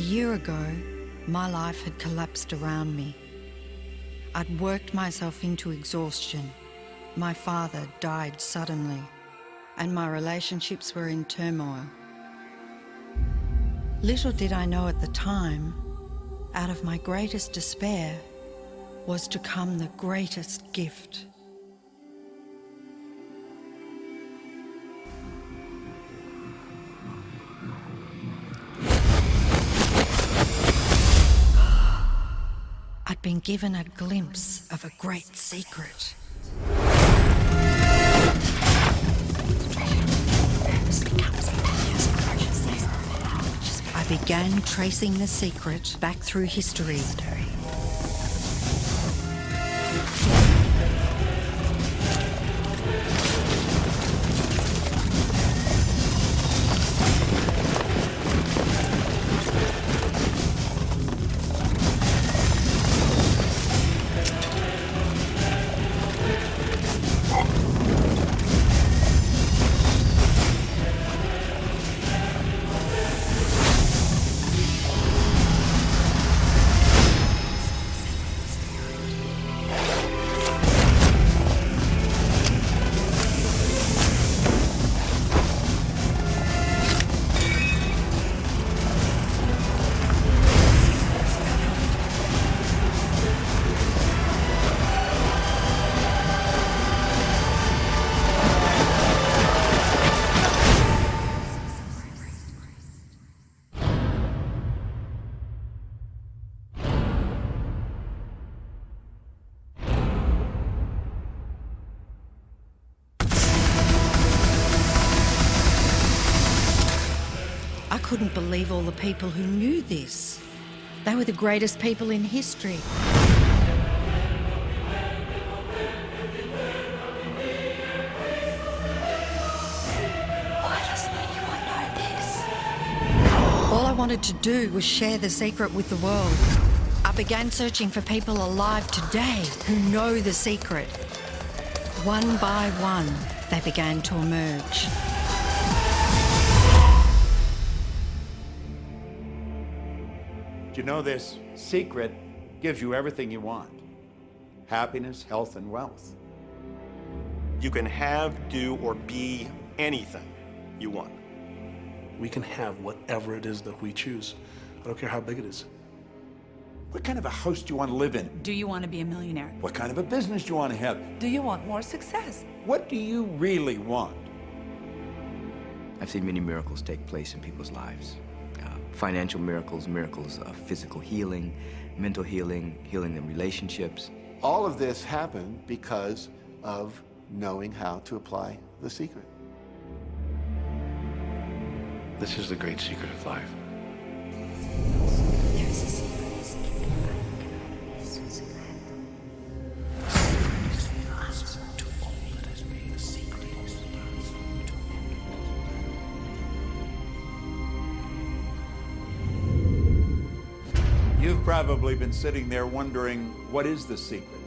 year ago, my life had collapsed around me. I'd worked myself into exhaustion. My father died suddenly, and my relationships were in turmoil. Little did I know at the time, out of my greatest despair was to come the greatest gift. I'd been given a glimpse of a great secret. I began tracing the secret back through history. I couldn't believe all the people who knew this. They were the greatest people in history. Why doesn't anyone know this? All I wanted to do was share the secret with the world. I began searching for people alive today who know the secret. One by one, they began to emerge. You know, this secret gives you everything you want. Happiness, health, and wealth. You can have, do, or be anything you want. We can have whatever it is that we choose. I don't care how big it is. What kind of a house do you want to live in? Do you want to be a millionaire? What kind of a business do you want to have? Do you want more success? What do you really want? I've seen many miracles take place in people's lives. Financial miracles, miracles of physical healing, mental healing, healing in relationships. All of this happened because of knowing how to apply the secret. This is the great secret of life. You've probably been sitting there wondering, what is the secret?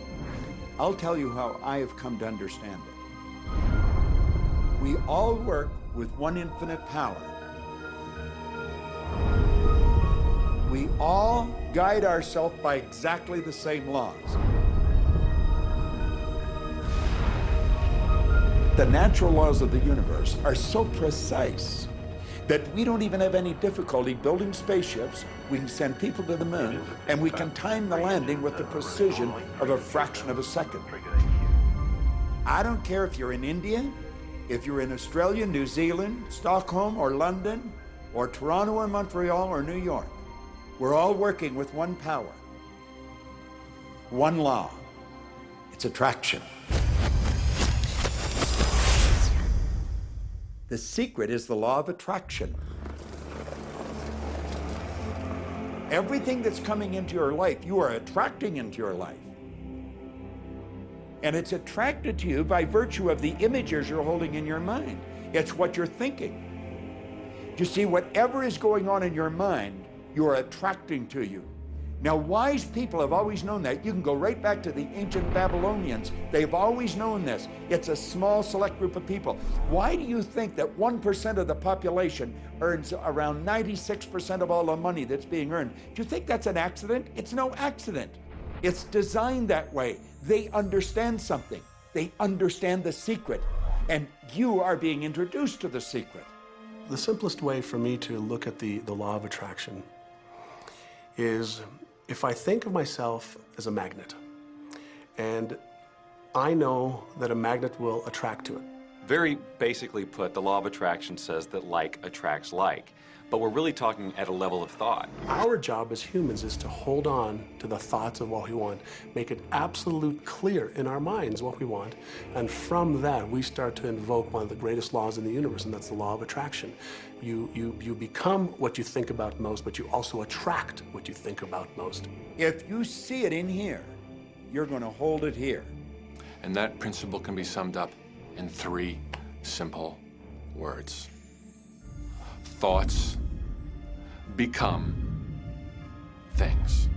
I'll tell you how I have come to understand it. We all work with one infinite power. We all guide ourselves by exactly the same laws. The natural laws of the universe are so precise that we don't even have any difficulty building spaceships. We can send people to the moon, and we can time the landing with the precision of a fraction of a second. I don't care if you're in India, if you're in Australia, New Zealand, Stockholm, or London, or Toronto, or Montreal, or New York. We're all working with one power, one law. It's attraction. The secret is the law of attraction. Everything that's coming into your life, you are attracting into your life. And it's attracted to you by virtue of the images you're holding in your mind. It's what you're thinking. You see, whatever is going on in your mind, you are attracting to you. Now, wise people have always known that. You can go right back to the ancient Babylonians. They've always known this. It's a small, select group of people. Why do you think that 1% of the population earns around 96% of all the money that's being earned? Do you think that's an accident? It's no accident. It's designed that way. They understand something. They understand the secret. And you are being introduced to the secret. The simplest way for me to look at the law of attraction is if I think of myself as a magnet, and I know that a magnet will attract to it. Very basically put, the law of attraction says that like attracts like, but we're really talking at a level of thought. Our job as humans is to hold on to the thoughts of what we want, make it absolute clear in our minds what we want, and from that we start to invoke one of the greatest laws in the universe, and that's the law of attraction. You become what you think about most, but you also attract what you think about most. If you see it in here, you're going to hold it here. And that principle can be summed up in 3 simple words. Thoughts become things.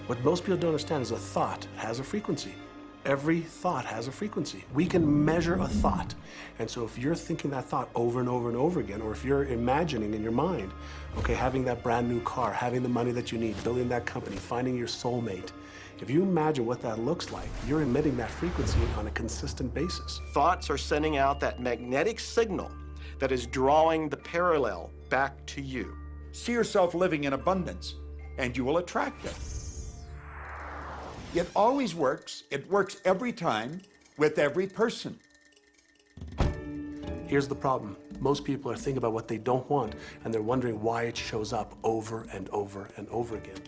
What most people don't understand is a thought has a frequency. Every thought has a frequency. We can measure a thought. And so if you're thinking that thought over and over and over again, or if you're imagining in your mind, okay, having that brand new car, having the money that you need, building that company, finding your soulmate, if you imagine what that looks like, you're emitting that frequency on a consistent basis. Thoughts are sending out that magnetic signal that is drawing the parallel back to you. See yourself living in abundance, and you will attract it. It always works. It works every time with every person. Here's the problem. Most people are thinking about what they don't want, and they're wondering why it shows up over and over and over again.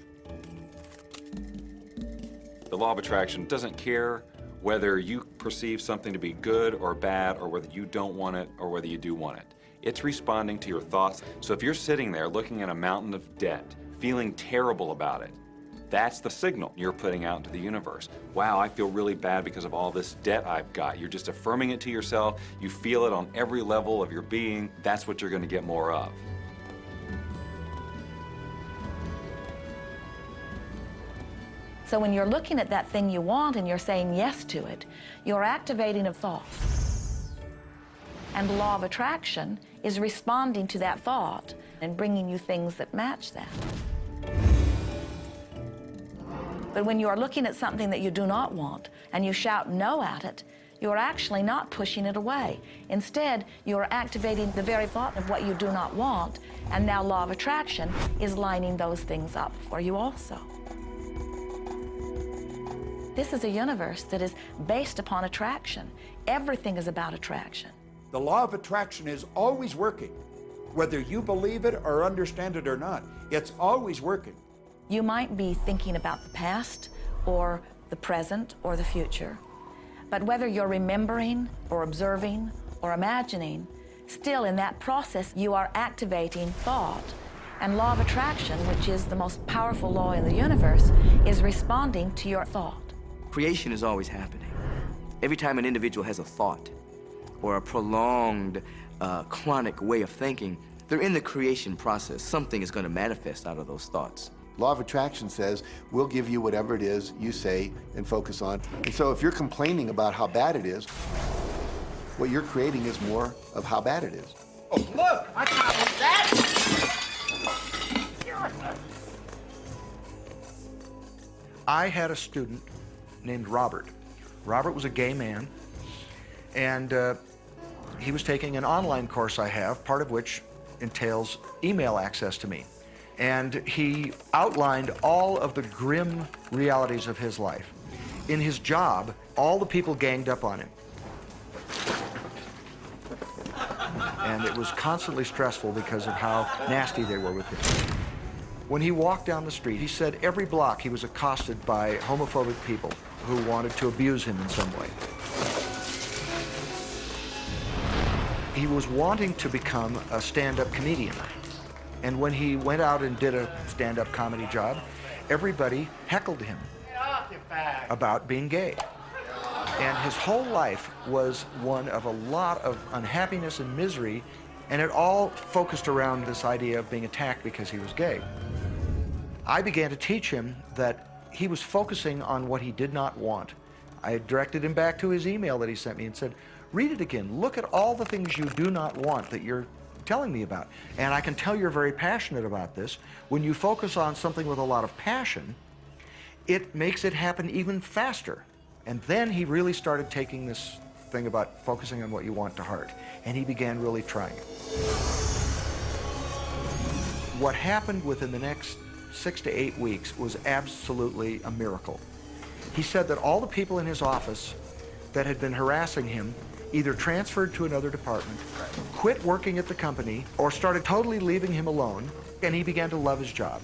The law of attraction doesn't care whether you perceive something to be good or bad, or whether you don't want it or whether you do want it. It's responding to your thoughts. So if you're sitting there looking at a mountain of debt, feeling terrible about it, that's the signal you're putting out into the universe. Wow, I feel really bad because of all this debt I've got. You're just affirming it to yourself. You feel it on every level of your being. That's what you're going to get more of. So when you're looking at that thing you want and you're saying yes to it, you're activating a thought. And the law of attraction is responding to that thought and bringing you things that match that. But when you are looking at something that you do not want and you shout no at it, you're actually not pushing it away. Instead, you're activating the very thought of what you do not want, and now law of attraction is lining those things up for you also. This is a universe that is based upon attraction. Everything is about attraction. The law of attraction is always working. Whether you believe it or understand it or not, it's always working. You might be thinking about the past or the present or the future, but whether you're remembering or observing or imagining, still in that process you are activating thought. And law of attraction, which is the most powerful law in the universe, is responding to your thought. Creation is always happening. Every time an individual has a thought or a prolonged, chronic way of thinking, they're in the creation process. Something is going to manifest out of those thoughts. Law of attraction says, we'll give you whatever it is you say and focus on. And so if you're complaining about how bad it is, what you're creating is more of how bad it is. Oh, look! I copied that! I had a student named Robert. Robert was a gay man, and he was taking an online course I have, part of which entails email access to me. And he outlined all of the grim realities of his life. In his job, all the people ganged up on him. And it was constantly stressful because of how nasty they were with him. When he walked down the street, he said every block he was accosted by homophobic people who wanted to abuse him in some way. He was wanting to become a stand-up comedian. And when he went out and did a stand-up comedy job, everybody heckled him about being gay. And his whole life was one of a lot of unhappiness and misery, and it all focused around this idea of being attacked because he was gay. I began to teach him that he was focusing on what he did not want. I directed him back to his email that he sent me and said, read it again. Look at all the things you do not want that you're telling me about. And I can tell you're very passionate about this. When you focus on something with a lot of passion, it makes it happen even faster. And then he really started taking this thing about focusing on what you want to heart. And he began really trying it. What happened within the next 6 to 8 weeks was absolutely a miracle. He said that all the people in his office that had been harassing him either transferred to another department, quit working at the company, or started totally leaving him alone, and he began to love his job.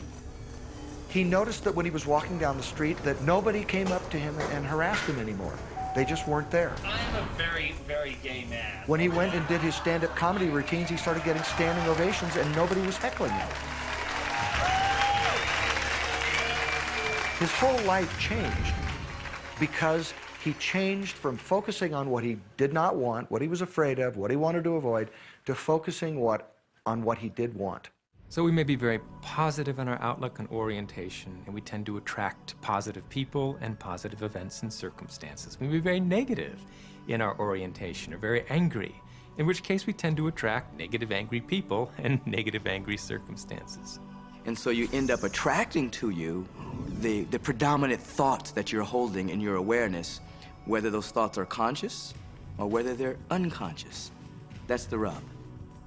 He noticed that when he was walking down the street that nobody came up to him and harassed him anymore. They just weren't there. I am a very, very gay man. When he went and did his stand-up comedy routines, he started getting standing ovations and nobody was heckling him. His whole life changed because he changed from focusing on what he did not want, what he was afraid of, what he wanted to avoid, to focusing on what he did want. So we may be very positive in our outlook and orientation, and we tend to attract positive people and positive events and circumstances. We may be very negative in our orientation, or very angry, in which case we tend to attract negative, angry people and negative, angry circumstances. And so you end up attracting to you the predominant thoughts that you're holding in your awareness, whether those thoughts are conscious or whether they're unconscious. That's the rub.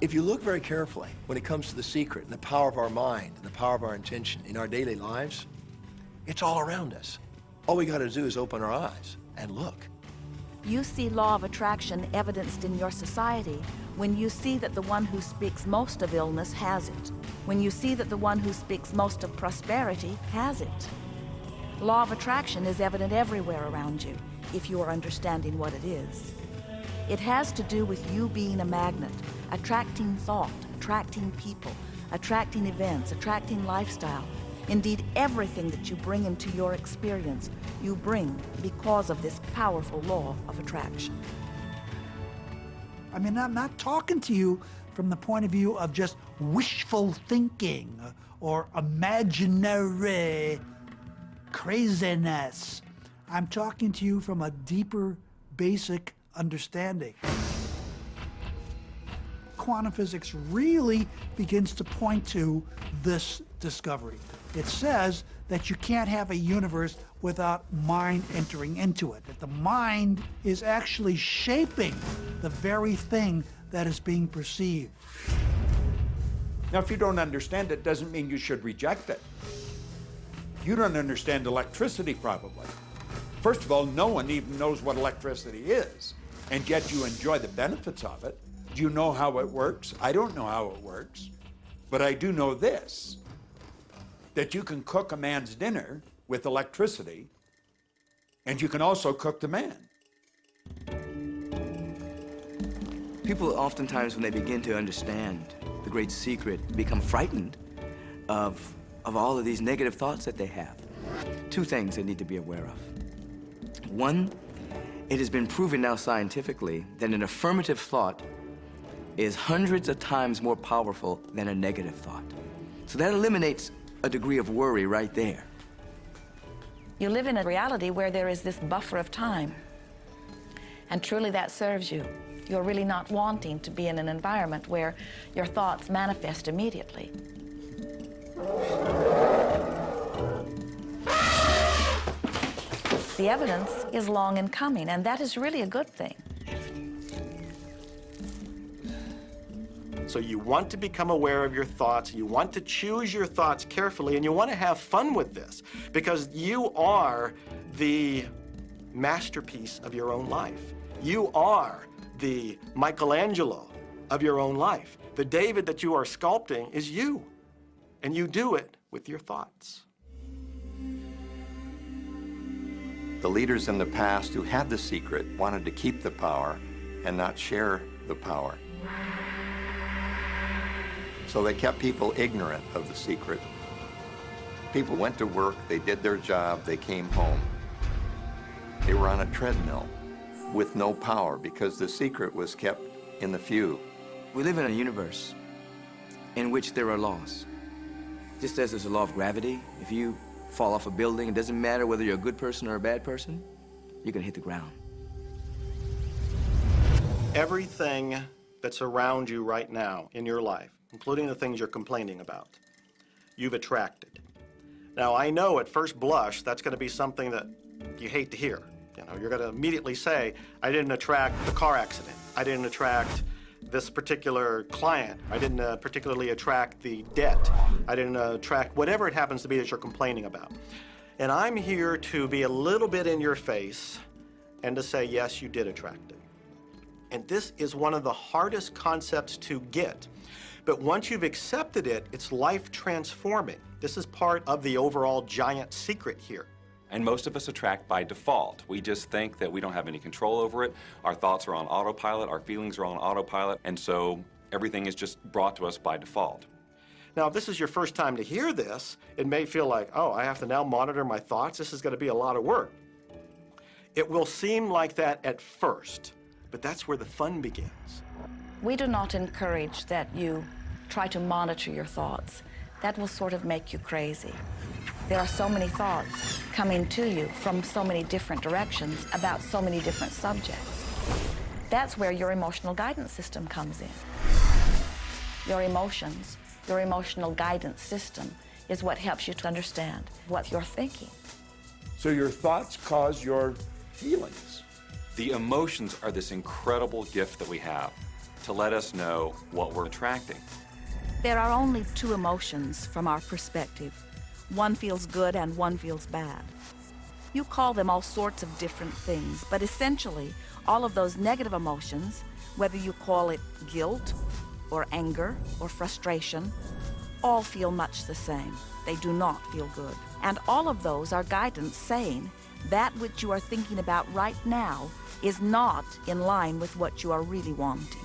If you look very carefully when it comes to the secret and the power of our mind and the power of our intention in our daily lives, it's all around us. All we got to do is open our eyes and look. You see law of attraction evidenced in your society when you see that the one who speaks most of illness has it, when you see that the one who speaks most of prosperity has it. Law of attraction is evident everywhere around you if you are understanding what it is. It has to do with you being a magnet, attracting thought, attracting people, attracting events, attracting lifestyle. Indeed, everything that you bring into your experience, you bring because of this powerful law of attraction. I mean, I'm not talking to you from the point of view of just wishful thinking or imaginary craziness. I'm talking to you from a deeper, basic understanding. Quantum physics really begins to point to this discovery. It says that you can't have a universe without mind entering into it, that the mind is actually shaping the very thing that is being perceived. Now, if you don't understand it, doesn't mean you should reject it. You don't understand electricity, probably. First of all, no one even knows what electricity is, and yet you enjoy the benefits of it. Do you know how it works? I don't know how it works, but I do know this, that you can cook a man's dinner with electricity, and you can also cook the man. People oftentimes, when they begin to understand the great secret, become frightened of all of these negative thoughts that they have. Two things they need to be aware of. One, it has been proven now scientifically that an affirmative thought is hundreds of times more powerful than a negative thought. So that eliminates a degree of worry right there. You live in a reality where there is this buffer of time, and truly that serves you. You're really not wanting to be in an environment where your thoughts manifest immediately. The evidence is long in coming, and that is really a good thing. So you want to become aware of your thoughts, you want to choose your thoughts carefully, and you want to have fun with this, because you are the masterpiece of your own life. You are the Michelangelo of your own life. The David that you are sculpting is you, and you do it with your thoughts. The leaders in the past who had the secret wanted to keep the power and not share the power. So they kept people ignorant of the secret. People went to work, they did their job, they came home. They were on a treadmill with no power because the secret was kept in the few. We live in a universe in which there are laws. Just as there's a law of gravity, if you fall off a building, it doesn't matter whether you're a good person or a bad person, you're gonna hit the ground. Everything that's around you right now in your life, including the things you're complaining about, you've attracted. Now, I know at first blush that's going to be something that you hate to hear. You know, you're going to immediately say, I didn't attract the car accident. I didn't attract this particular client. I didn't particularly attract the debt. I didn't attract whatever it happens to be that you're complaining about. And I'm here to be a little bit in your face and to say, yes, you did attract it. And this is one of the hardest concepts to get. But once you've accepted it, it's life transforming. This is part of the overall giant secret here. And most of us attract by default. We just think that we don't have any control over it. Our thoughts are on autopilot, our feelings are on autopilot, and so everything is just brought to us by default. Now, if this is your first time to hear this, it may feel like, oh, I have to now monitor my thoughts. This is going to be a lot of work. It will seem like that at first, but that's where the fun begins. We do not encourage that you try to monitor your thoughts. That will sort of make you crazy. There are so many thoughts coming to you from so many different directions about so many different subjects. That's where your emotional guidance system comes in. Your emotions, your emotional guidance system is what helps you to understand what you're thinking. So your thoughts cause your feelings. The emotions are this incredible gift that we have to let us know what we're attracting. There are only two emotions from our perspective. One feels good and one feels bad. You call them all sorts of different things, but essentially, all of those negative emotions, whether you call it guilt or anger or frustration, all feel much the same. They do not feel good. And all of those are guidance saying that which you are thinking about right now is not in line with what you are really wanting.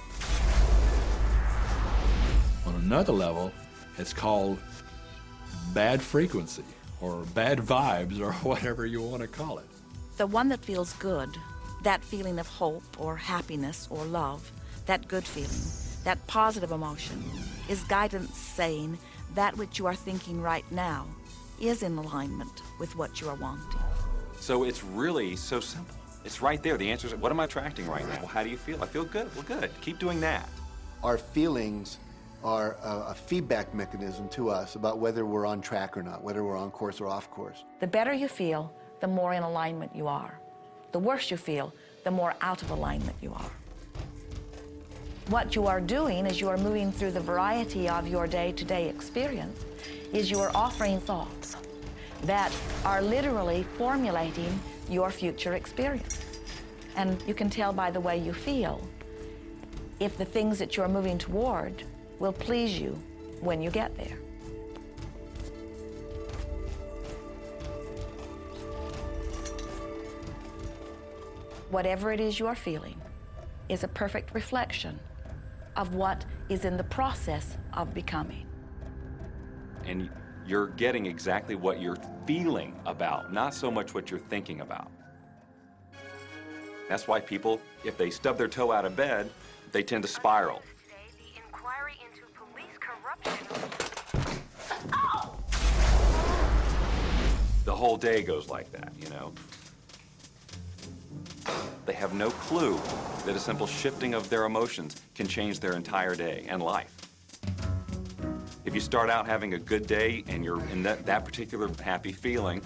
On another level, it's called bad frequency or bad vibes or whatever you want to call it. The one that feels good, that feeling of hope or happiness or love, that good feeling, that positive emotion, is guidance saying that which you are thinking right now is in alignment with what you are wanting. So it's really so simple. It's right there. The answer is, what am I attracting right now? Well, how do you feel? I feel good. Well, good. Keep doing that. Our feelings are a feedback mechanism to us about whether we're on track or not, whether we're on course or off course. The better you feel, the more in alignment you are. The worse you feel, the more out of alignment you are. What you are doing as you are moving through the variety of your day-to-day experience is you are offering thoughts that are literally formulating your future experience. And you can tell by the way you feel if the things that you're moving toward will please you when you get there. Whatever it is you are feeling is a perfect reflection of what is in the process of becoming. And you're getting exactly what you're feeling about, not so much what you're thinking about. That's why people, if they stub their toe out of bed, they tend to spiral. The whole day goes like that, you know. They have no clue that a simple shifting of their emotions can change their entire day and life. If you start out having a good day and you're in that particular happy feeling,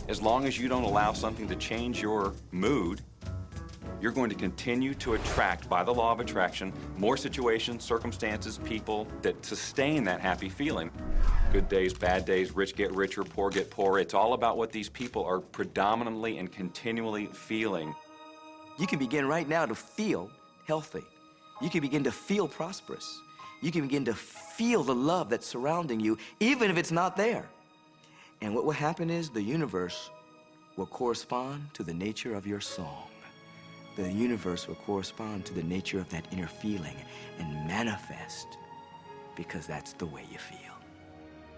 as long as you don't allow something to change your mood, you're going to continue to attract, by the law of attraction, more situations, circumstances, people that sustain that happy feeling. Good days, bad days, rich get richer, poor get poorer. It's all about what these people are predominantly and continually feeling. You can begin right now to feel healthy. You can begin to feel prosperous. You can begin to feel the love that's surrounding you, even if it's not there. And what will happen is the universe will correspond to the nature of your song. The universe will correspond to the nature of that inner feeling and manifest, because that's the way you feel.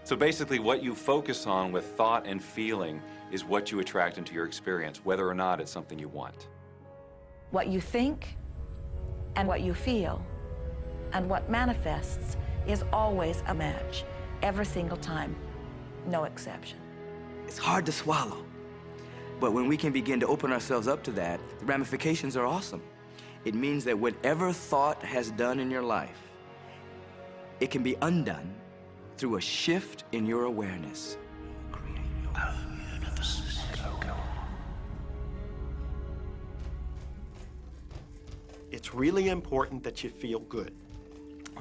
So basically what you focus on with thought and feeling is what you attract into your experience, whether or not it's something you want. What you think and what you feel and what manifests is always a match. every single time, no exception. It's hard to swallow. But when we can begin to open ourselves up to that, the ramifications are awesome. It means that whatever thought has done in your life, it can be undone through a shift in your awareness. It's really important that you feel good,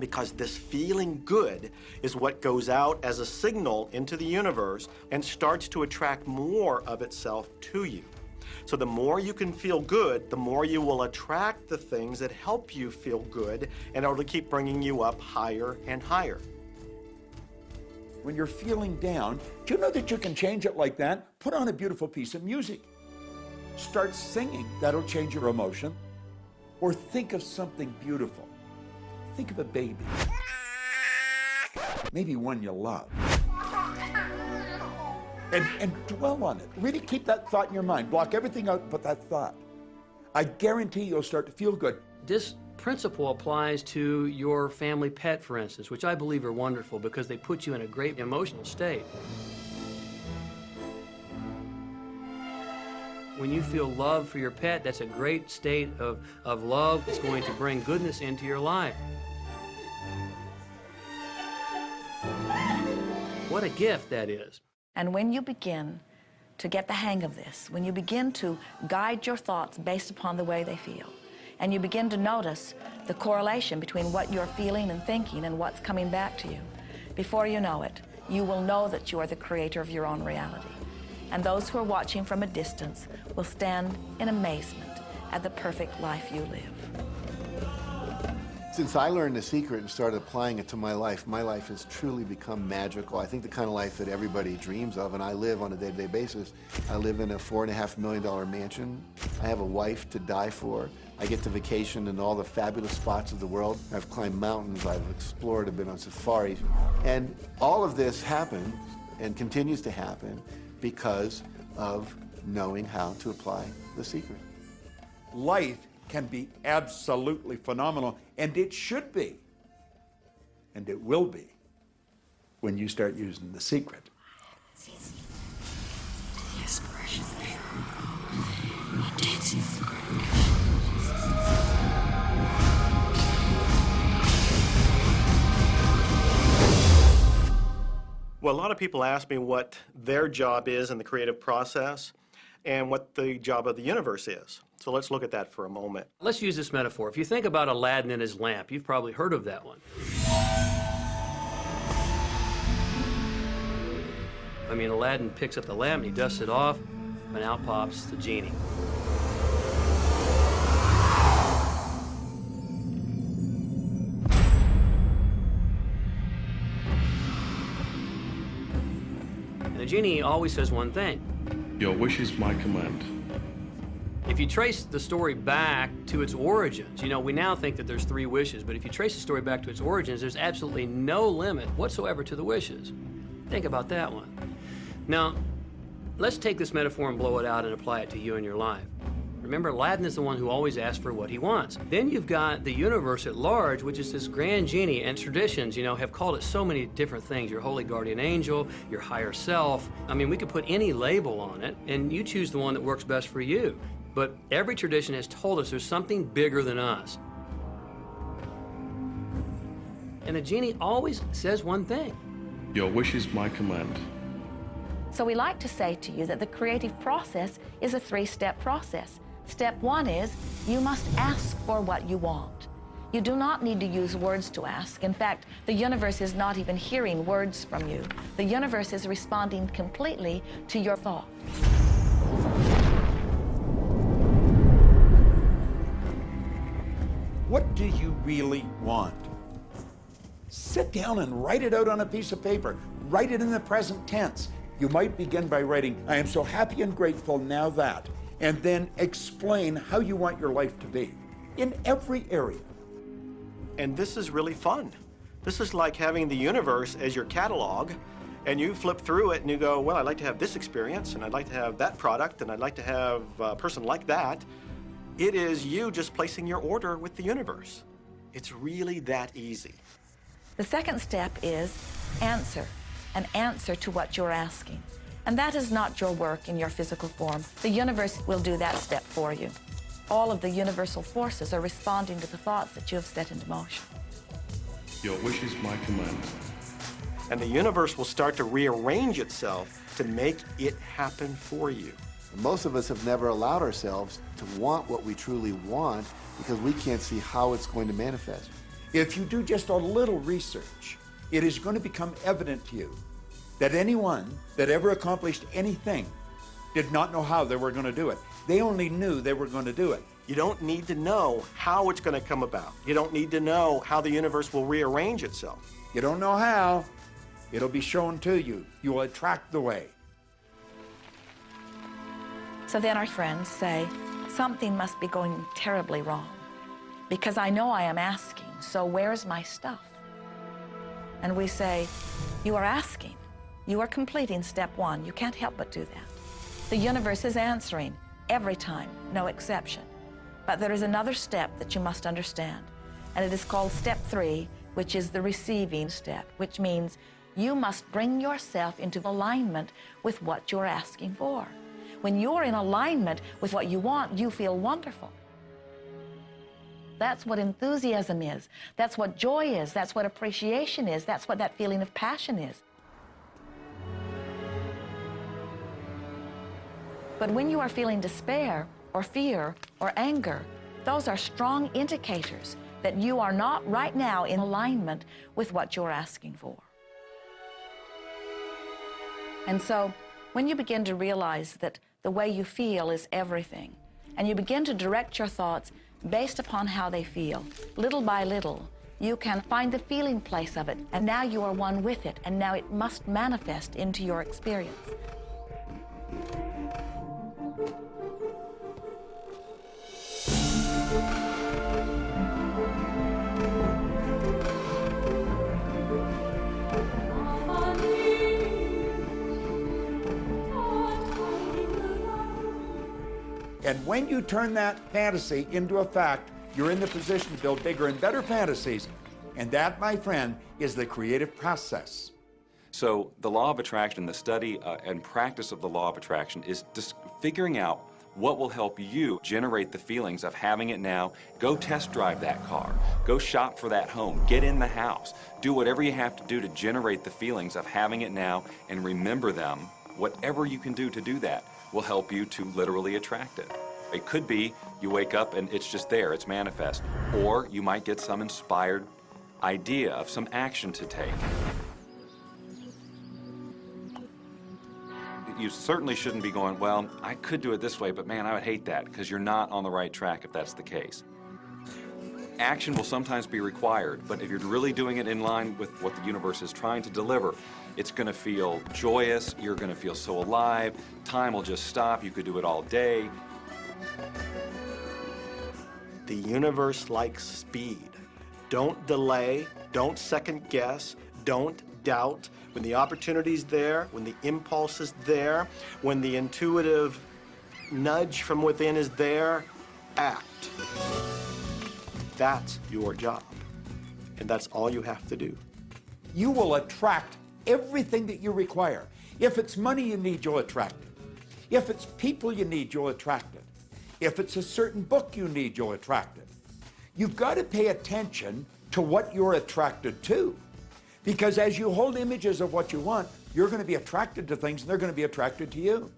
because this feeling good is what goes out as a signal into the universe and starts to attract more of itself to you. So the more you can feel good, the more you will attract the things that help you feel good, and it'll keep bringing you up higher and higher. When you're feeling down, do you know that you can change it like that? Put on a beautiful piece of music. Start singing. That'll change your emotion. Or think of something beautiful. Think of a baby. Maybe one you love. And dwell on it. Really keep that thought in your mind. Block everything out but that thought. I guarantee you'll start to feel good. This principle applies to your family pet, for instance, which I believe are wonderful because they put you in a great emotional state. When you feel love for your pet, that's a great state of love. It's going to bring goodness into your life. What a gift that is. And when you begin to get the hang of this, when you begin to guide your thoughts based upon the way they feel, and you begin to notice the correlation between what you're feeling and thinking and what's coming back to you, before you know it, you will know that you are the creator of your own reality. And those who are watching from a distance will stand in amazement at the perfect life you live. Since I learned the secret and started applying it to my life has truly become magical. I think the kind of life that everybody dreams of, and I live on a day-to-day basis. I live in a $4.5 million mansion. I have a wife to die for. I get to vacation in all the fabulous spots of the world. I've climbed mountains, I've explored, I've been on safaris. And all of this happened and continues to happen because of knowing how to apply the secret. Life can be absolutely phenomenal, and it should be, and it will be, when you start using the secret. Well, a lot of people ask me what their job is in the creative process and what the job of the universe is. So let's look at that for a moment. Let's use this metaphor. If you think about Aladdin and his lamp, you've probably heard of that one. I mean, Aladdin picks up the lamp and he dusts it off, and out pops the genie. And the genie always says one thing. Your wish is my command. If you trace the story back to its origins, you know, we now think that there's 3 wishes, but if you trace the story back to its origins, there's absolutely no limit whatsoever to the wishes. Think about that one. Now, let's take this metaphor and blow it out and apply it to you in your life. Remember, Aladdin is the one who always asks for what he wants. Then you've got the universe at large, which is this grand genie, and traditions, you know, have called it so many different things. Your holy guardian angel, your higher self. I mean, we could put any label on it, and you choose the one that works best for you. But every tradition has told us there's something bigger than us. And the genie always says one thing. Your wish is my command. So we like to say to you that the creative process is a 3-step process. Step 1 is you must ask for what you want. You do not need to use words to ask. In fact, the universe is not even hearing words from you. The universe is responding completely to your thought. What do you really want? Sit down and write it out on a piece of paper. Write it in the present tense. You might begin by writing, I am so happy and grateful now that, and then explain how you want your life to be in every area. And this is really fun. This is like having the universe as your catalog, and you flip through it and you go, well, I'd like to have this experience, and I'd like to have that product, and I'd like to have a person like that. It is you just placing your order with the universe. It's really that easy. The second step is answer, an answer to what you're asking. And that is not your work in your physical form. The universe will do that step for you. All of the universal forces are responding to the thoughts that you have set into motion. Your wish is my command. And the universe will start to rearrange itself to make it happen for you. Most of us have never allowed ourselves to want what we truly want because we can't see how it's going to manifest. If you do just a little research, it is going to become evident to you that anyone that ever accomplished anything did not know how they were going to do it. They only knew they were going to do it. You don't need to know how it's going to come about. You don't need to know how the universe will rearrange itself. You don't know how. It'll be shown to you. You will attract the way. So then our friends say, something must be going terribly wrong because I know I am asking, so where's my stuff? And we say, you are asking. You are completing step one. You can't help but do that. The universe is answering every time, no exception. But there is another step that you must understand, and it is called step 3, which is the receiving step, which means you must bring yourself into alignment with what you're asking for. When you're in alignment with what you want, you feel wonderful. That's what enthusiasm is. That's what joy is. That's what appreciation is. That's what that feeling of passion is. But when you are feeling despair or fear or anger, those are strong indicators that you are not right now in alignment with what you're asking for. And so when you begin to realize that the way you feel is everything, and you begin to direct your thoughts based upon how they feel, little by little, you can find the feeling place of it, and now you are one with it, and now it must manifest into your experience. And when you turn that fantasy into a fact, you're in the position to build bigger and better fantasies. And that, my friend, is the creative process. So the law of attraction, the study and practice of the law of attraction is just figuring out what will help you generate the feelings of having it now. Go test drive that car. Go shop for that home. Get in the house. Do whatever you have to do to generate the feelings of having it now and remember them. Whatever you can do to do that will help you to literally attract it. It could be you wake up and it's just there, it's manifest. Or you might get some inspired idea of some action to take. You certainly shouldn't be going, well, I could do it this way, but man, I would hate that, because you're not on the right track if that's the case. Action will sometimes be required, but if you're really doing it in line with what the universe is trying to deliver, it's going to feel joyous, you're going to feel so alive, time will just stop, you could do it all day. The universe likes speed. Don't delay, don't second guess, don't doubt. When the opportunity's there, when the impulse is there, when the intuitive nudge from within is there, act. That's your job. And that's all you have to do. You will attract everything that you require. If it's money you need, you'll attract it. If it's people you need, you'll attract it. If it's a certain book you need, you'll attract it. You've got to pay attention to what you're attracted to. Because as you hold images of what you want, you're going to be attracted to things and they're going to be attracted to you.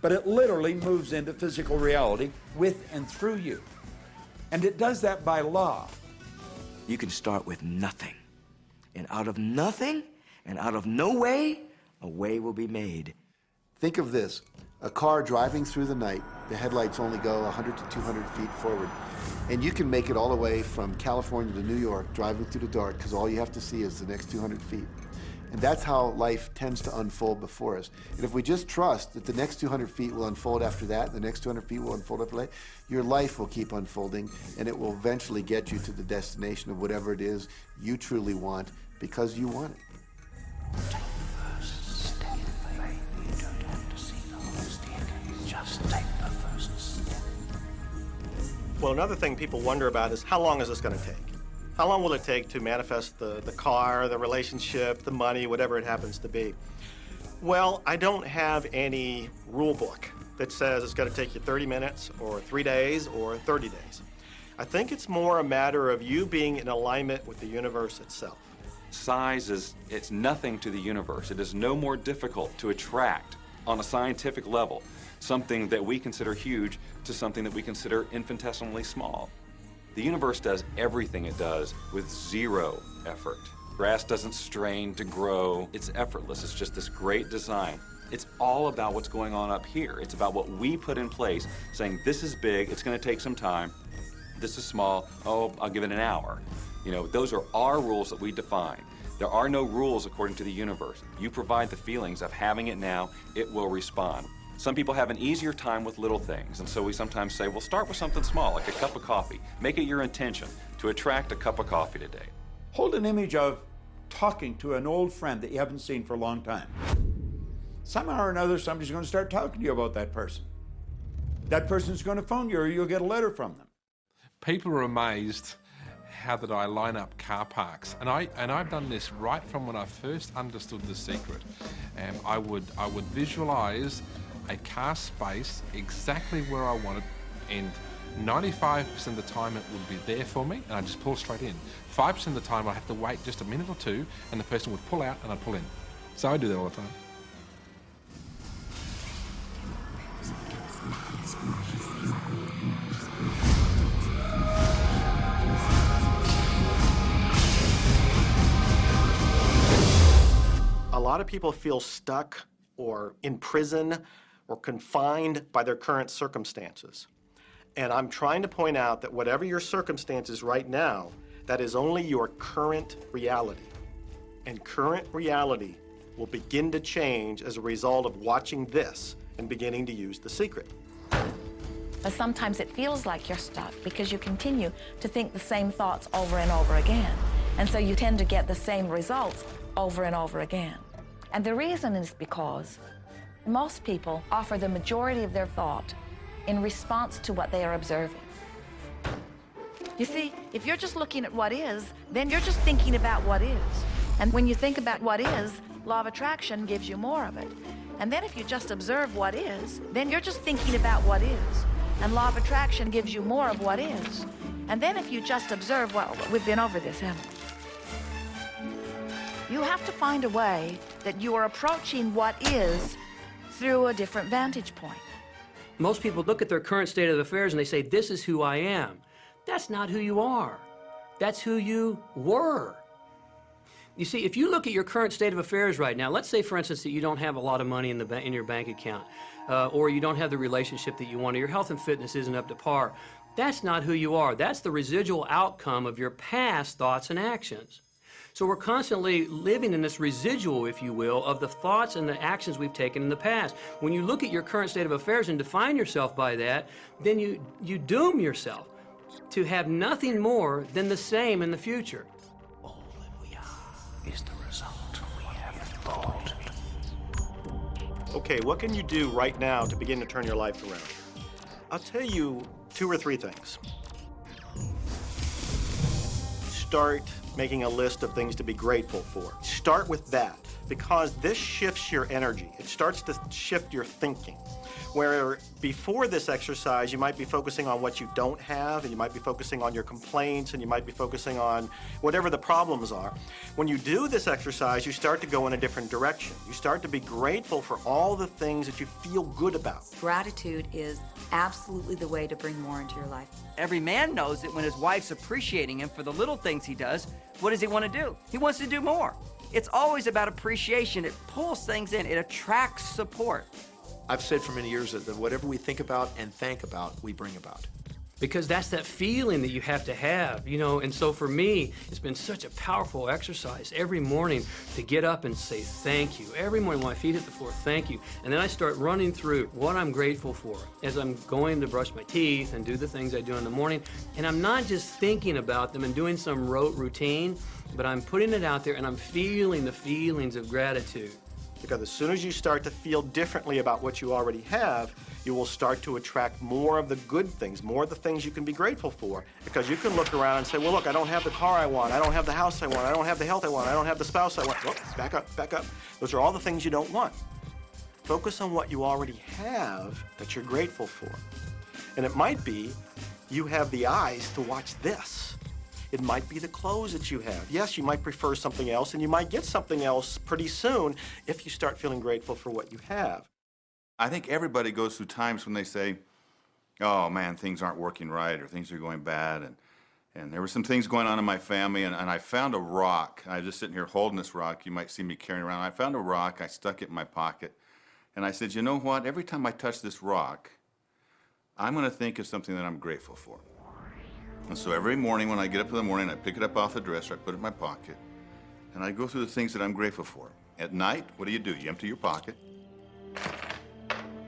But it literally moves into physical reality with and through you. And it does that by law. You can start with nothing. And out of nothing, and out of no way, a way will be made. Think of this, a car driving through the night, the headlights only go 100 to 200 feet forward. And you can make it all the way from California to New York, driving through the dark, because all you have to see is the next 200 feet. And that's how life tends to unfold before us. And if we just trust that the next 200 feet will unfold after that, the next 200 feet will unfold after that, your life will keep unfolding, and it will eventually get you to the destination of whatever it is you truly want, because you want it. Well, another thing people wonder about is how long is this going to take? How long will it take to manifest the car, the relationship, the money, whatever it happens to be? Well, I don't have any rule book that says it's going to take you 30 minutes or 3 days or 30 days. I think it's more a matter of you being in alignment with the universe itself. Size it's nothing to the universe. It is no more difficult to attract on a scientific level something that we consider huge to something that we consider infinitesimally small. The universe does everything it does with zero effort. Grass doesn't strain to grow. It's effortless. It's just this great design. It's all about what's going on up here. It's about what we put in place, saying this is big, it's going to take some time. This is small, oh, I'll give it an hour. You know, those are our rules that we define. There are no rules according to the universe. You provide the feelings of having it now, it will respond. Some people have an easier time with little things, and so we sometimes say, well, start with something small, like a cup of coffee. Make it your intention to attract a cup of coffee today. Hold an image of talking to an old friend that you haven't seen for a long time. Somehow or another, somebody's going to start talking to you about that person. That person's going to phone you, or you'll get a letter from them. People are amazed how that I line up car parks, and I've done this right from when I first understood The Secret. I would visualize a car space exactly where I want it, and 95% of the time it would be there for me, and I just pull straight in. 5% of the time I have to wait just a minute or two, and the person would pull out and I'd pull in. So I do that all the time. A lot of people feel stuck or in prison or confined by their current circumstances. And I'm trying to point out that whatever your circumstances right now, that is only your current reality. And current reality will begin to change as a result of watching this and beginning to use The Secret. But sometimes it feels like you're stuck because you continue to think the same thoughts over and over again. And so you tend to get the same results over and over again. And the reason is because most people offer the majority of their thought in response to what they are observing. You see, if you're just looking at what is, then you're just thinking about what is. And when you think about what is, law of attraction gives you more of it. And then if you just observe what is, then you're just thinking about what is. And law of attraction gives you more of what is. And then if you just observe what, we've been over this, haven't we? You have to find a way that you are approaching what is through a different vantage point. Most people look at their current state of affairs and they say, this is who I am. That's not who you are. That's who you were. You see, if you look at your current state of affairs right now, let's say, for instance, that you don't have a lot of money in your bank account, or you don't have the relationship that you want, or your health and fitness isn't up to par. That's not who you are. That's the residual outcome of your past thoughts and actions. So we're constantly living in this residual, if you will, of the thoughts and the actions we've taken in the past. When you look at your current state of affairs and define yourself by that, then you doom yourself to have nothing more than the same in the future. All that we are is the result we have thought. Okay, what can you do right now to begin to turn your life around? I'll tell you 2 or 3 things. Start making a list of things to be grateful for. Start with that, because this shifts your energy. It starts to shift your thinking. Where before this exercise, you might be focusing on what you don't have, and you might be focusing on your complaints, and you might be focusing on whatever the problems are. When you do this exercise, you start to go in a different direction. You start to be grateful for all the things that you feel good about. Gratitude is absolutely the way to bring more into your life. Every man knows that when his wife's appreciating him for the little things he does, what does he want to do? He wants to do more. It's always about appreciation. It pulls things in. It attracts support. I've said for many years that whatever we think about and thank about, we bring about. Because that's that feeling that you have to have, you know. And so for me, it's been such a powerful exercise every morning to get up and say thank you. Every morning when my feet hit the floor, thank you. And then I start running through what I'm grateful for as I'm going to brush my teeth and do the things I do in the morning. And I'm not just thinking about them and doing some rote routine, but I'm putting it out there and I'm feeling the feelings of gratitude. Because as soon as you start to feel differently about what you already have, You will start to attract more of the good things, more of the things you can be grateful for. Because you can look around and say, well, look, I don't have the car I want, I don't have the house I want, I don't have the health I want, I don't have the spouse I want. Oh, back up, back up. Those are all the things you don't want. Focus on what you already have that you're grateful for. And it might be you have the eyes to watch this. It might be the clothes that you have. Yes, you might prefer something else, and you might get something else pretty soon if you start feeling grateful for what you have. I think everybody goes through times when they say, oh man, things aren't working right, or things are going bad, and there were some things going on in my family, and I found a rock. I was just sitting here holding this rock. You might see me carrying around. I found a rock. I stuck it in my pocket. And I said, you know what? Every time I touch this rock, I'm going to think of something that I'm grateful for. And so every morning when I get up in the morning, I pick it up off the dresser, I put it in my pocket, and I go through the things that I'm grateful for. At night, what do? You empty your pocket,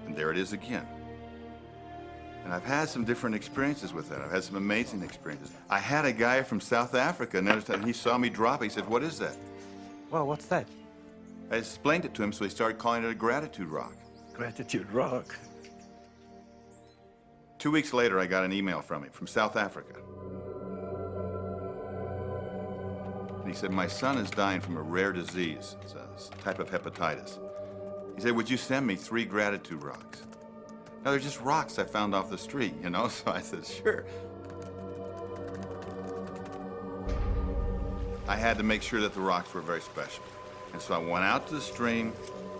and there it is again. And I've had some different experiences with that. I've had some amazing experiences. I had a guy from South Africa, and he saw me drop it. He said, what is that? Well, what's that? I explained it to him, so he started calling it a gratitude rock. Gratitude rock. 2 weeks later, I got an email from him from South Africa. And he said, my son is dying from a rare disease. It's a type of hepatitis. He said, would you send me 3 gratitude rocks? Now, they're just rocks I found off the street, you know? So I said, sure. I had to make sure that the rocks were very special. And so I went out to the stream,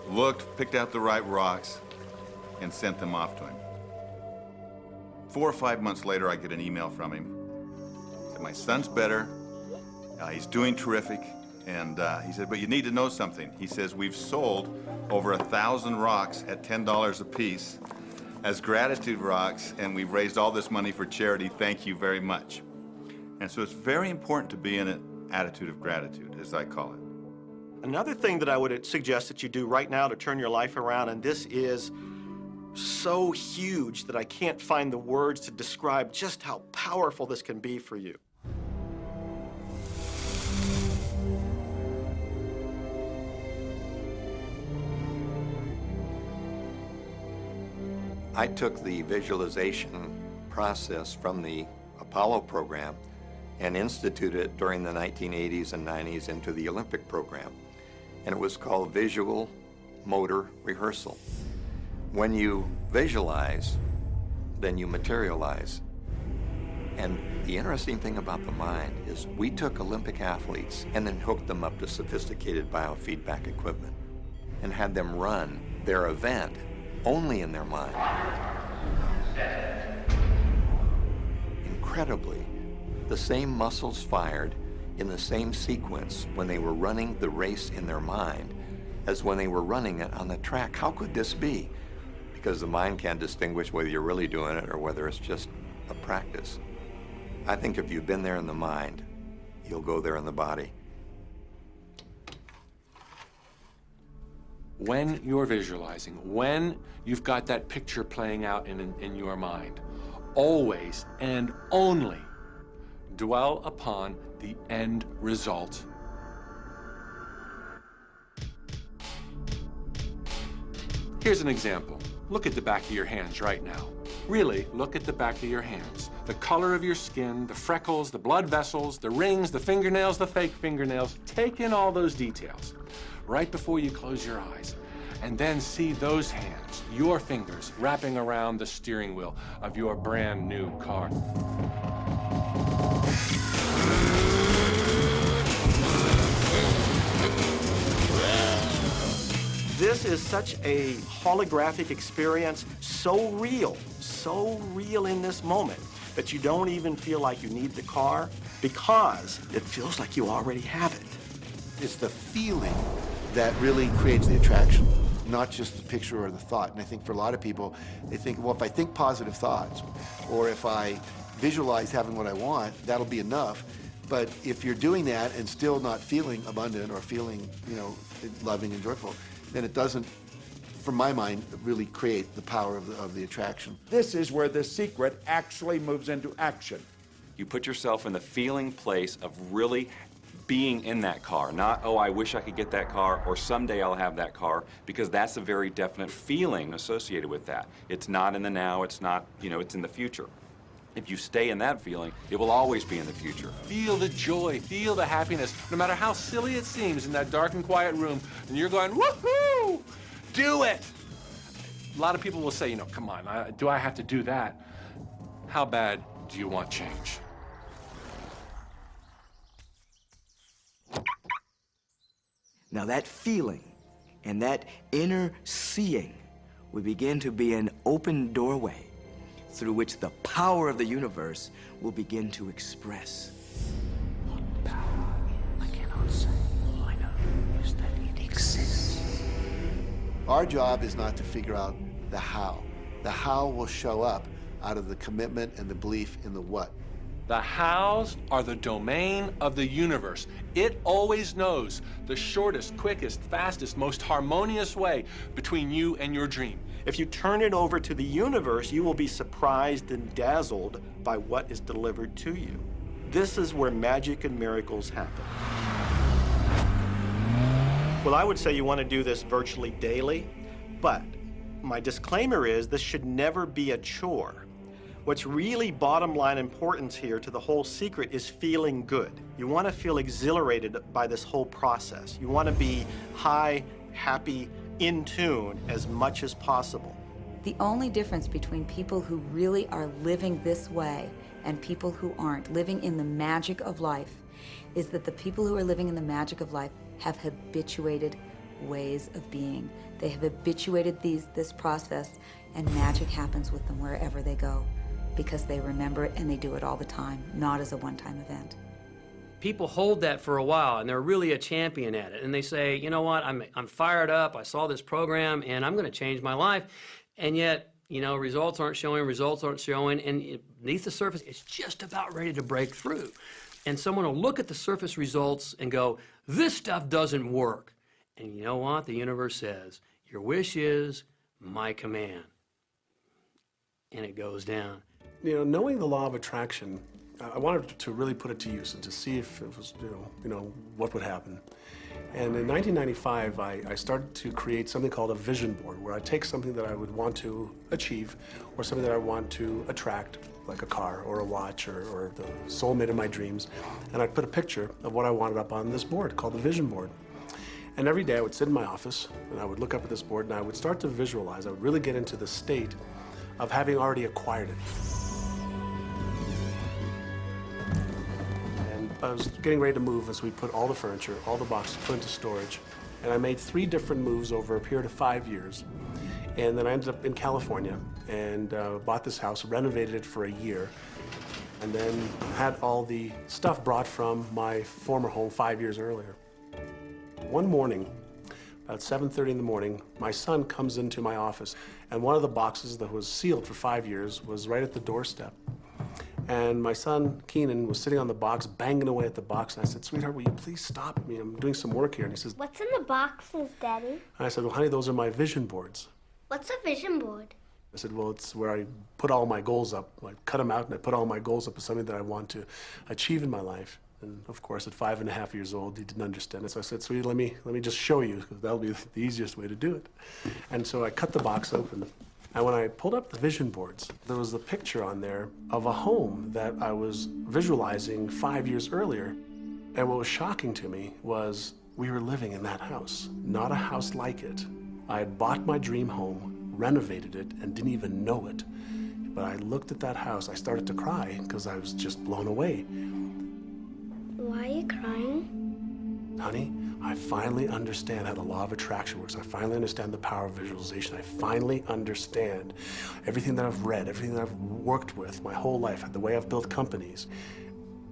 looked, picked out the right rocks, and sent them off to him. 4 or 5 months later, I get an email from him. He said, my son's better. He's doing terrific. And he said, but you need to know something. He says, we've sold over 1,000 rocks at $10 a piece as gratitude rocks, and we've raised all this money for charity. Thank you very much. And so it's very important to be in an attitude of gratitude, as I call it. Another thing that I would suggest that you do right now to turn your life around, and this is so huge that I can't find the words to describe just how powerful this can be for you. I took the visualization process from the Apollo program and instituted it during the 1980s and 90s into the Olympic program. And it was called visual motor rehearsal. When you visualize, then you materialize. And the interesting thing about the mind is we took Olympic athletes and then hooked them up to sophisticated biofeedback equipment and had them run their event only in their mind. Incredibly, the same muscles fired in the same sequence when they were running the race in their mind as when they were running it on the track. How could this be? Because the mind can't distinguish whether you're really doing it or whether it's just a practice. I think if you've been there in the mind, you'll go there in the body. When you're visualizing, when you've got that picture playing out in your mind, always and only dwell upon the end result. Here's an example. Look at the back of your hands right now. Really, look at the back of your hands. The color of your skin, the freckles, the blood vessels, the rings, the fingernails, the fake fingernails. Take in all those details right before you close your eyes. And then see those hands, your fingers, wrapping around the steering wheel of your brand new car. This is such a holographic experience, so real in this moment, that you don't even feel like you need the car because it feels like you already have it. It's the feeling that really creates the attraction, not just the picture or the thought. And I think for a lot of people, they think, well, if I think positive thoughts, or if I visualize having what I want, that'll be enough. But if you're doing that and still not feeling abundant or feeling, loving and joyful, then it doesn't, from my mind, really create the power of the attraction. This is where the secret actually moves into action. You put yourself in the feeling place of really being in that car, not, oh, I wish I could get that car, or someday I'll have that car, because that's a very definite feeling associated with that. It's not in the now, it's not, you know, it's in the future. If you stay in that feeling, it will always be in the future. Feel the joy, feel the happiness, no matter how silly it seems in that dark and quiet room, and you're going, woohoo! Do it! A lot of people will say, you know, come on, do I have to do that? How bad do you want change? Now that feeling and that inner seeing will begin to be an open doorway through which the power of the universe will begin to express. What power I cannot say. All I know is that it exists. Our job is not to figure out the how. The how will show up out of the commitment and the belief in the what. The hows are the domain of the universe. It always knows the shortest, quickest, fastest, most harmonious way between you and your dream. If you turn it over to the universe, you will be surprised and dazzled by what is delivered to you. This is where magic and miracles happen. Well, I would say you want to do this virtually daily, but my disclaimer is this should never be a chore. What's really bottom line importance here to the whole secret is feeling good. You want to feel exhilarated by this whole process. You want to be high, happy, in tune as much as possible. The only difference between people who really are living this way and people who aren't, living in the magic of life, is that the people who are living in the magic of life have habituated ways of being. They have habituated this process, and magic happens with them wherever they go because they remember it and they do it all the time, not as a one-time event. People hold that for a while, and they're really a champion at it. And they say, you know what, I'm fired up, I saw this program, and I'm going to change my life. And yet, you know, results aren't showing, and beneath the surface, it's just about ready to break through. And someone will look at the surface results and go, this stuff doesn't work. And you know what? The universe says, your wish is my command. And it goes down. You know, knowing the law of attraction, I wanted to really put it to use and to see if it was, you know, what would happen. And in 1995, I started to create something called a vision board, where I take something that I would want to achieve or something that I want to attract, like a car or a watch or the soulmate of my dreams, and I'd put a picture of what I wanted up on this board called the vision board. And every day I would sit in my office and I would look up at this board and I would start to visualize. I would really get into the state of having already acquired it. I was getting ready to move as we put all the furniture, all the boxes put into storage. And I made 3 different moves over a period of 5 years. And then I ended up in California and bought this house, renovated it for a year, and then had all the stuff brought from my former home 5 years earlier. One morning, about 7:30 in the morning, my son comes into my office, and one of the boxes that was sealed for 5 years was right at the doorstep. And my son, Keenan, was sitting on the box, banging away at the box. And I said, sweetheart, will you please stop me? I'm doing some work here. And he says, what's in the boxes, Daddy? And I said, well, honey, those are my vision boards. What's a vision board? I said, well, it's where I put all my goals up. I cut them out and I put all my goals up as something that I want to achieve in my life. And of course, at 5.5 years old, he didn't understand it. So I said, sweetie, let me just show you, because that'll be the easiest way to do it. And so I cut the box open. And when I pulled up the vision boards, there was a picture on there of a home that I was visualizing 5 years earlier. And what was shocking to me was we were living in that house, not a house like it. I had bought my dream home, renovated it, and didn't even know it. But I looked at that house, I started to cry because I was just blown away. Why are you crying? Honey, I finally understand how the law of attraction works. I finally understand the power of visualization. I finally understand everything that I've read, everything that I've worked with my whole life, the way I've built companies.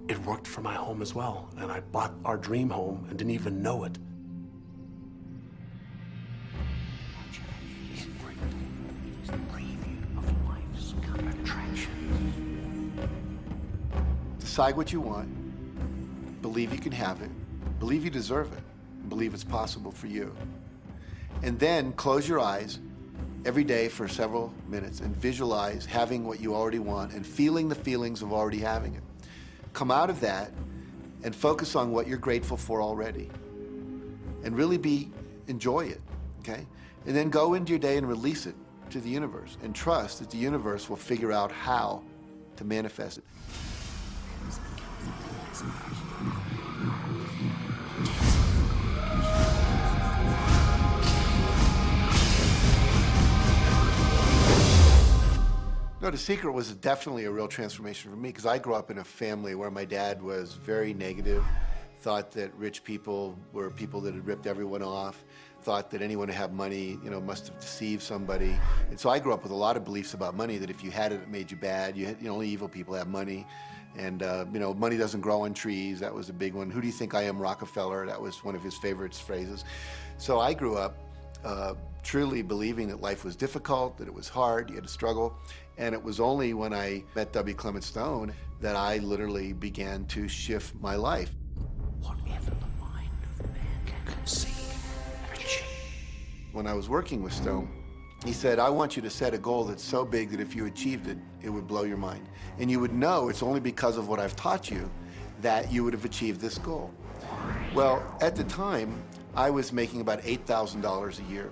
It worked for my home as well. And I bought our dream home and didn't even know it. Decide what you want. Believe you can have it. Believe you deserve it. Believe it's possible for you. And then close your eyes every day for several minutes and visualize having what you already want and feeling the feelings of already having it. Come out of that and focus on what you're grateful for already. And really enjoy it, okay? And then go into your day and release it to the universe and trust that the universe will figure out how to manifest it. No, The Secret was definitely a real transformation for me because I grew up in a family where my dad was very negative, thought that rich people were people that had ripped everyone off, thought that anyone who had money, you know, must have deceived somebody. And so I grew up with a lot of beliefs about money, that if you had it, it made you bad. Only evil people have money. And, you know, money doesn't grow on trees. That was a big one. Who do you think I am, Rockefeller? That was one of his favorite phrases. So I grew up truly believing that life was difficult, that it was hard, you had to struggle. And it was only when I met W. Clement Stone that I literally began to shift my life. Whatever the mind of man can conceive and achieve. When I was working with Stone, he said, I want you to set a goal that's so big that if you achieved it, it would blow your mind. And you would know it's only because of what I've taught you that you would have achieved this goal. Well, at the time, I was making about $8,000 a year.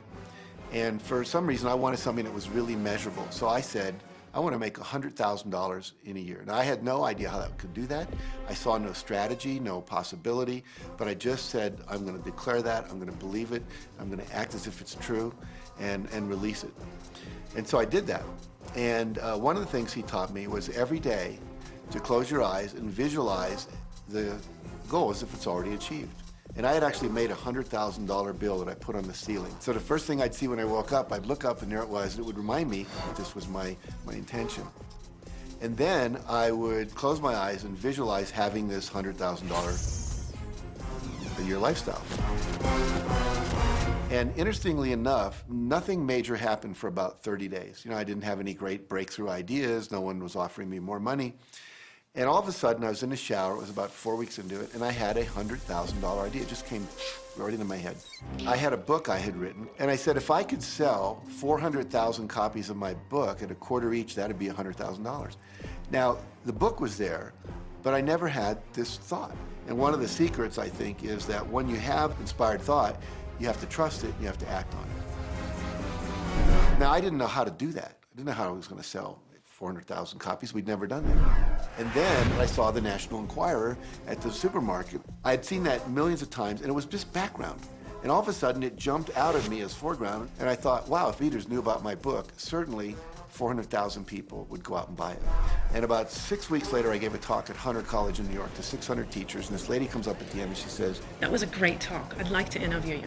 And for some reason, I wanted something that was really measurable. So I said, I want to make $100,000 in a year. And I had no idea how I could do that. I saw no strategy, no possibility, but I just said, I'm going to declare that, I'm going to believe it, I'm going to act as if it's true, and release it. And so I did that. And one of the things he taught me was every day to close your eyes and visualize the goal as if it's already achieved. And I had actually made a $100,000 bill that I put on the ceiling. So the first thing I'd see when I woke up, I'd look up and there it was, and it would remind me that this was my intention. And then I would close my eyes and visualize having this $100,000 a year lifestyle. And interestingly enough, nothing major happened for about 30 days. You know, I didn't have any great breakthrough ideas, no one was offering me more money. And all of a sudden, I was in the shower, it was about 4 weeks into it, and I had a $100,000 idea. It just came right into my head. I had a book I had written, and I said, if I could sell 400,000 copies of my book at a quarter each, that'd be $100,000. Now, the book was there, but I never had this thought. And one of the secrets, I think, is that when you have inspired thought, you have to trust it, and you have to act on it. Now, I didn't know how to do that. I didn't know how I was going to sell 400,000 copies. We'd never done that. And then I saw the National Enquirer at the supermarket. I had seen that millions of times, and it was just background. And all of a sudden, it jumped out of me as foreground, and I thought, wow, if readers knew about my book, certainly 400,000 people would go out and buy it. And about 6 weeks later, I gave a talk at Hunter College in New York to 600 teachers, and this lady comes up at the end and she says, that was a great talk. I'd like to interview you.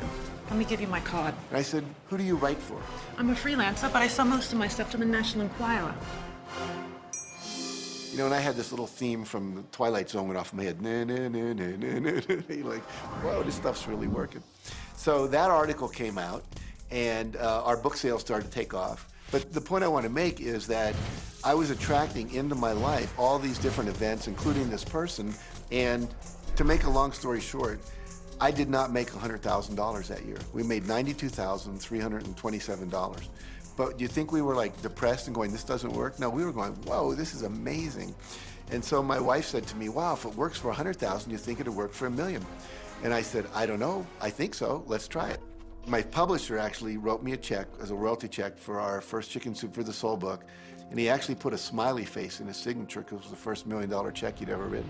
Let me give you my card. And I said, who do you write for? I'm a freelancer, but I sell most of my stuff to the National Enquirer. You know, and I had this little theme from the Twilight Zone went off in my head. Na, na, na, na, na, na, na. Like, whoa, this stuff's really working. So that article came out, and our book sales started to take off. But the point I want to make is that I was attracting into my life all these different events, including this person. And to make a long story short, I did not make $100,000 that year. We made $92,327. But do you think we were like depressed and going, this doesn't work? No, we were going, whoa, this is amazing. And so my wife said to me, wow, if it works for 100,000, you think it'd work for $1 million? And I said, I don't know, I think so, let's try it. My publisher actually wrote me a check as a royalty check for our first Chicken Soup for the Soul book. And he actually put a smiley face in his signature because it was the first $1 million check he'd ever written.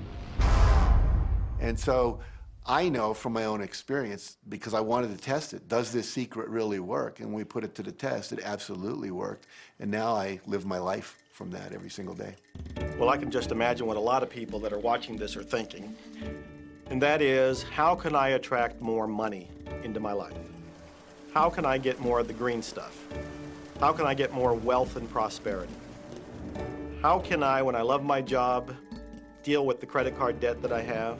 And so I know from my own experience, because I wanted to test it, does this secret really work? And when we put it to the test, it absolutely worked. And now I live my life from that every single day. Well, I can just imagine what a lot of people that are watching this are thinking. And that is, how can I attract more money into my life? How can I get more of the green stuff? How can I get more wealth and prosperity? How can I, when I love my job, deal with the credit card debt that I have?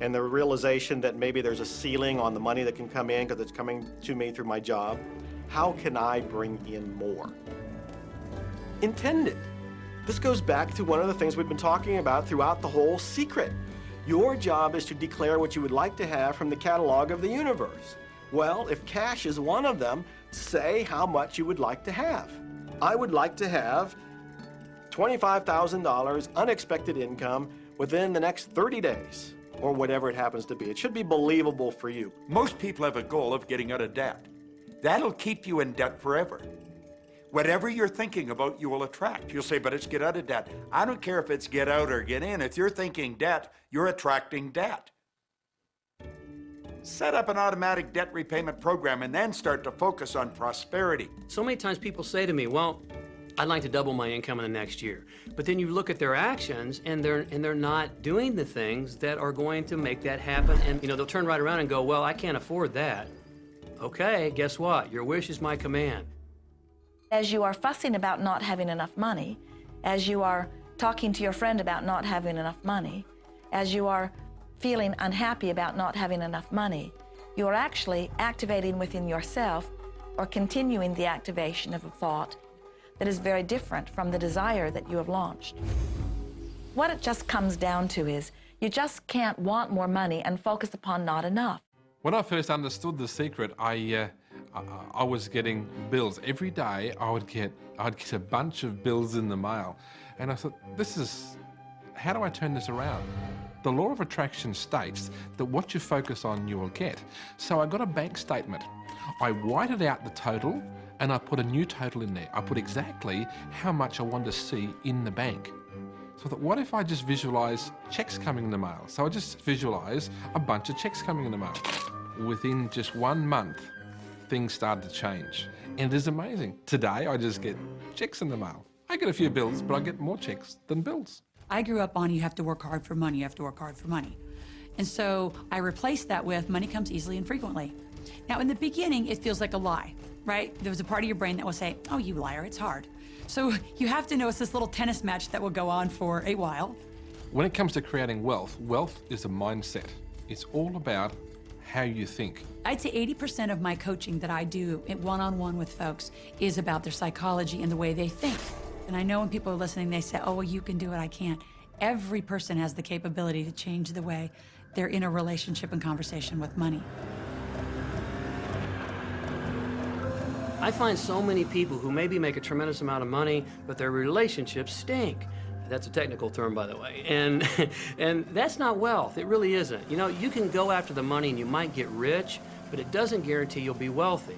And the realization that maybe there's a ceiling on the money that can come in because it's coming to me through my job. How can I bring in more? Intend it. This goes back to one of the things we've been talking about throughout the whole secret. Your job is to declare what you would like to have from the catalog of the universe. Well, if cash is one of them, say how much you would like to have. I would like to have $25,000 unexpected income within the next 30 days. or whatever it happens to be. It should be believable for you. Most people have a goal of getting out of debt. That'll keep you in debt forever. Whatever you're thinking about, you will attract. You'll say, but it's get out of debt. I don't care if it's get out or get in. If you're thinking debt, you're attracting debt. Set up an automatic debt repayment program and then start to focus on prosperity. So many times people say to me, well, I'd like to double my income in the next year. But then you look at their actions and they're not doing the things that are going to make that happen. And they'll turn right around and go, well, I can't afford that. Okay, guess what? Your wish is my command. As you are fussing about not having enough money, as you are talking to your friend about not having enough money, as you are feeling unhappy about not having enough money, you are actually activating within yourself or continuing the activation of a thought that is very different from the desire that you have launched. What it just comes down to is you just can't want more money and focus upon not enough. When I first understood the secret, I was getting bills. Every day I'd get a bunch of bills in the mail. And I thought, how do I turn this around? The law of attraction states that what you focus on, you will get. So I got a bank statement. I whited out the total and I put a new total in there. I put exactly how much I wanted to see in the bank. So I thought, what if I just visualize checks coming in the mail? So I just visualize a bunch of checks coming in the mail. Within just 1 month, things started to change. And it is amazing. Today, I just get checks in the mail. I get a few bills, but I get more checks than bills. I grew up on you have to work hard for money, you have to work hard for money. And so I replaced that with money comes easily and frequently. Now, in the beginning, it feels like a lie, right? There was a part of your brain that will say, oh, you liar, it's hard. So you have to know it's this little tennis match that will go on for a while. When it comes to creating wealth, wealth is a mindset. It's all about how you think. I'd say 80% of my coaching that I do one-on-one with folks is about their psychology and the way they think. And I know when people are listening, they say, oh, well, you can do it, I can't. Every person has the capability to change the way they're in a relationship and conversation with money. I find so many people who maybe make a tremendous amount of money, but their relationships stink. That's a technical term, by the way. And that's not wealth. It really isn't. You can go after the money and you might get rich, but it doesn't guarantee you'll be wealthy.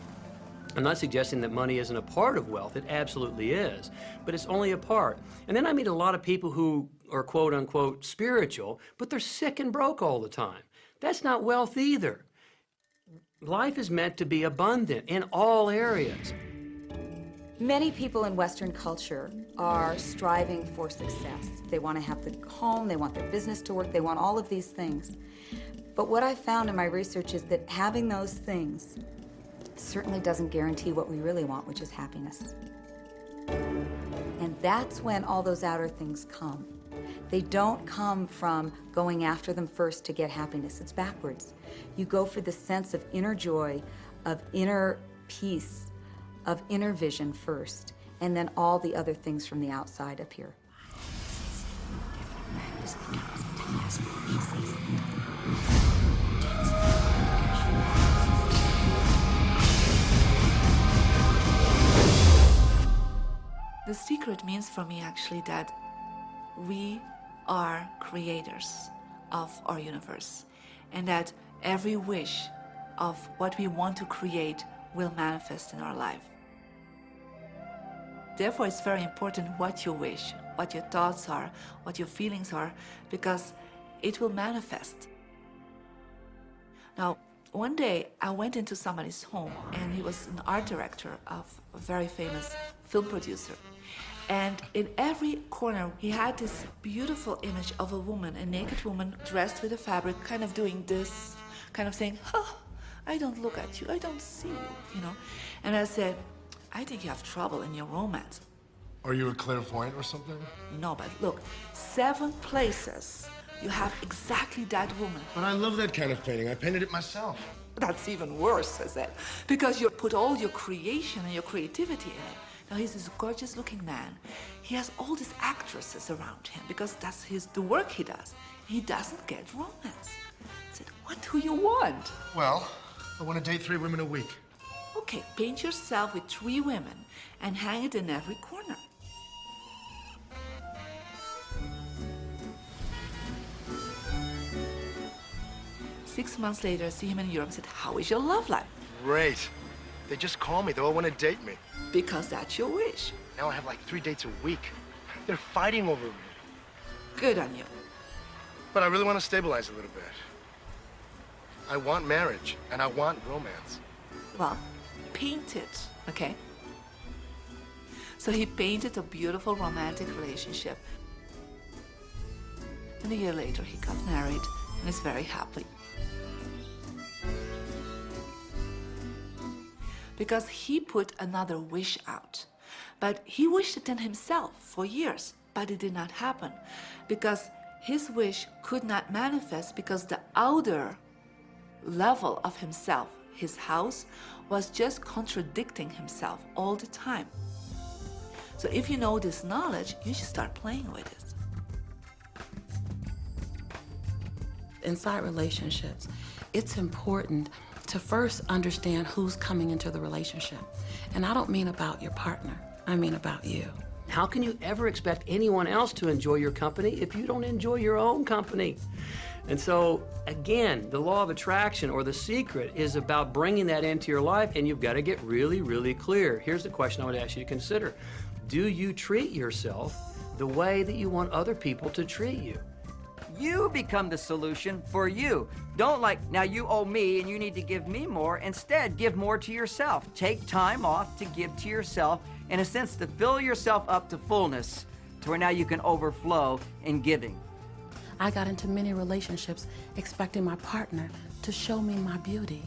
I'm not suggesting that money isn't a part of wealth. It absolutely is. But it's only a part. And then I meet a lot of people who are quote unquote spiritual, but they're sick and broke all the time. That's not wealth either. Life is meant to be abundant in all areas. Many people in Western culture are striving for success. They want to have the home, they want their business to work, they want all of these things. But what I found in my research is that having those things certainly doesn't guarantee what we really want, which is happiness. And that's when all those outer things come. They don't come from going after them first to get happiness. It's backwards. You go for the sense of inner joy, of inner peace, of inner vision first, and then all the other things from the outside appear. The secret means for me actually that we are creators of our universe, and that every wish of what we want to create will manifest in our life. Therefore, it's very important what you wish, what your thoughts are, what your feelings are, because it will manifest. Now, one day I went into somebody's home, and he was an art director of a very famous film producer. And in every corner, he had this beautiful image of a woman, a naked woman dressed with a fabric, kind of doing this, kind of saying, oh, I don't look at you, I don't see you, And I said, I think you have trouble in your romance. Are you a clairvoyant or something? No, but look, 7 places you have exactly that woman. But I love that kind of painting. I painted it myself. That's even worse, I said, because you put all your creation and your creativity in it. Now, he's this gorgeous-looking man. He has all these actresses around him because that's the work he does. He doesn't get romance. I said, what do you want? Well, I want to date 3 women a week. Okay, paint yourself with 3 women and hang it in every corner. 6 months later, I see him in Europe and said, how is your love life? Great. They just call me. They all want to date me. Because that's your wish. Now I have like 3 dates a week. They're fighting over me. Good on you. But I really want to stabilize a little bit. I want marriage, and I want romance. Well, paint it, okay? So he painted a beautiful romantic relationship. And a year later, he got married and is very happy. Because he put another wish out. But he wished it in himself for years, but it did not happen. Because his wish could not manifest because the outer level of himself, his house, was just contradicting himself all the time. So if you know this knowledge, you should start playing with it. Inside relationships, it's important to first understand who's coming into the relationship. And I don't mean about your partner, I mean about you. How can you ever expect anyone else to enjoy your company if you don't enjoy your own company? And so, again, the law of attraction or the secret is about bringing that into your life, and you've got to get really, really clear. Here's the question I would ask you to consider. Do you treat yourself the way that you want other people to treat you? You become the solution for you. Don't like, now you owe me and you need to give me more. Instead, give more to yourself. Take time off to give to yourself, in a sense, to fill yourself up to fullness, to where now you can overflow in giving. I got into many relationships expecting my partner to show me my beauty.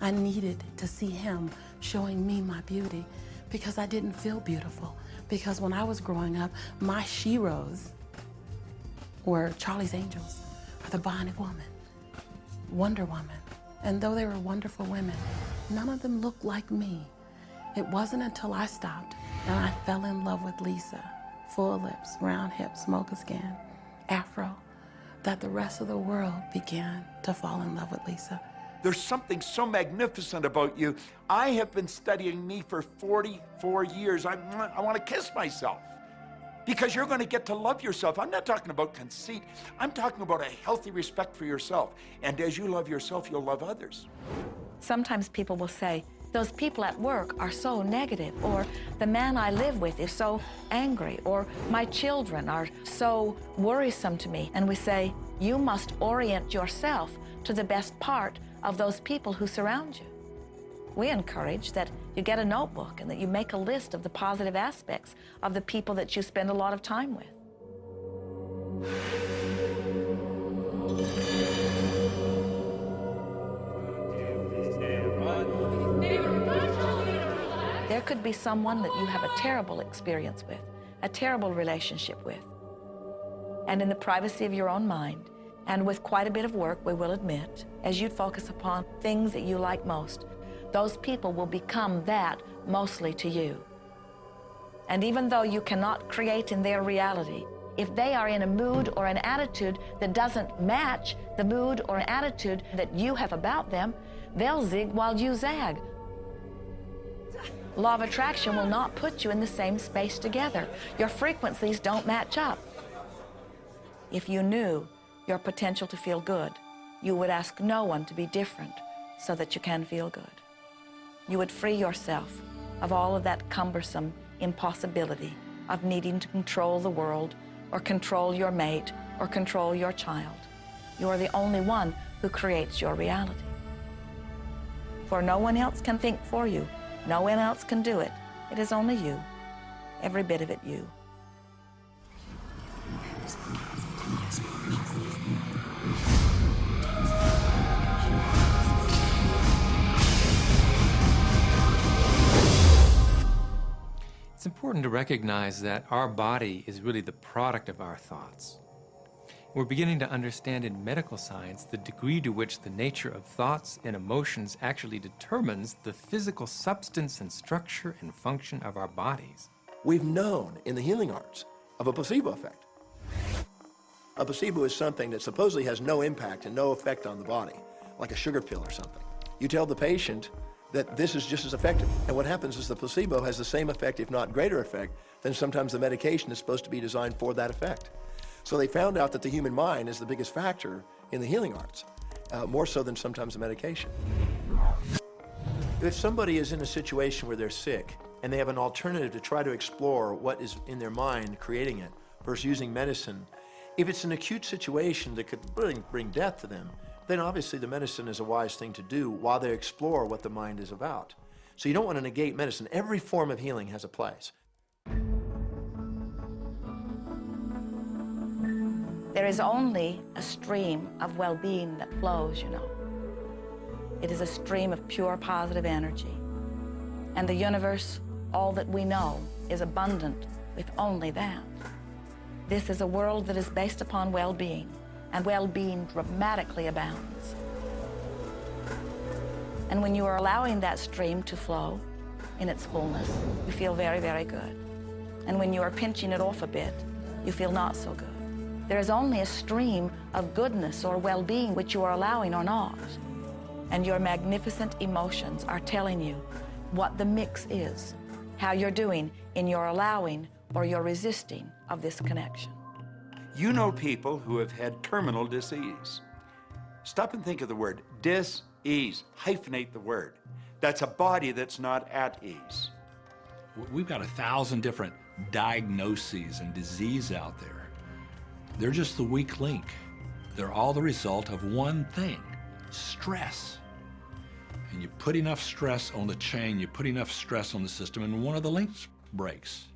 I needed to see him showing me my beauty because I didn't feel beautiful. Because when I was growing up, my sheroes were Charlie's Angels, or the Bionic Woman, Wonder Woman. And though they were wonderful women, none of them looked like me. It wasn't until I stopped and I fell in love with Lisa, full lips, round hips, mocha skin, afro, that the rest of the world began to fall in love with Lisa. There's something so magnificent about you. I have been studying me for 44 years. I want to kiss myself. Because you're going to get to love yourself. I'm not talking about conceit. I'm talking about a healthy respect for yourself. And as you love yourself, you'll love others. Sometimes people will say, those people at work are so negative, or the man I live with is so angry, or my children are so worrisome to me. And we say, you must orient yourself to the best part of those people who surround you. We encourage that you get a notebook and that you make a list of the positive aspects of the people that you spend a lot of time with. There could be someone that you have a terrible experience with, a terrible relationship with. And in the privacy of your own mind, and with quite a bit of work, we will admit, as you focus upon things that you like most, those people will become that mostly to you. And even though you cannot create in their reality, if they are in a mood or an attitude that doesn't match the mood or attitude that you have about them, they'll zig while you zag. Law of attraction will not put you in the same space together. Your frequencies don't match up. If you knew your potential to feel good, you would ask no one to be different so that you can feel good. You would free yourself of all of that cumbersome impossibility of needing to control the world or control your mate or control your child. You are the only one who creates your reality. For no one else can think for you. No one else can do it. It is only you. Every bit of it you. It's important to recognize that our body is really the product of our thoughts. We're beginning to understand in medical science the degree to which the nature of thoughts and emotions actually determines the physical substance and structure and function of our bodies. We've known in the healing arts of a placebo effect. A placebo is something that supposedly has no impact and no effect on the body, like a sugar pill or something. You tell the patient that this is just as effective. And what happens is the placebo has the same effect, if not greater effect, than sometimes the medication is supposed to be designed for that effect. So they found out that the human mind is the biggest factor in the healing arts. more so than sometimes the medication. If somebody is in a situation where they're sick and they have an alternative to try to explore what is in their mind creating it versus using medicine, if it's an acute situation that could bring death to them, then obviously the medicine is a wise thing to do while they explore what the mind is about. So you don't want to negate medicine. Every form of healing has a place. There is only a stream of well-being that flows, you know. It is a stream of pure positive energy. And the universe, all that we know, is abundant with only that. This is a world that is based upon well-being, and well-being dramatically abounds. And when you are allowing that stream to flow in its fullness, you feel very, very good. And when you are pinching it off a bit, you feel not so good. There is only a stream of goodness or well-being which you are allowing or not. And your magnificent emotions are telling you what the mix is, how you're doing in your allowing or your resisting of this connection. You know people who have had terminal disease. Stop and think of the word dis-ease. Hyphenate the word. That's a body that's not at ease. We've got 1,000 different diagnoses and disease out there. They're just the weak link. They're all the result of one thing: stress. And you put enough stress on the chain, you put enough stress on the system, and one of the links breaks.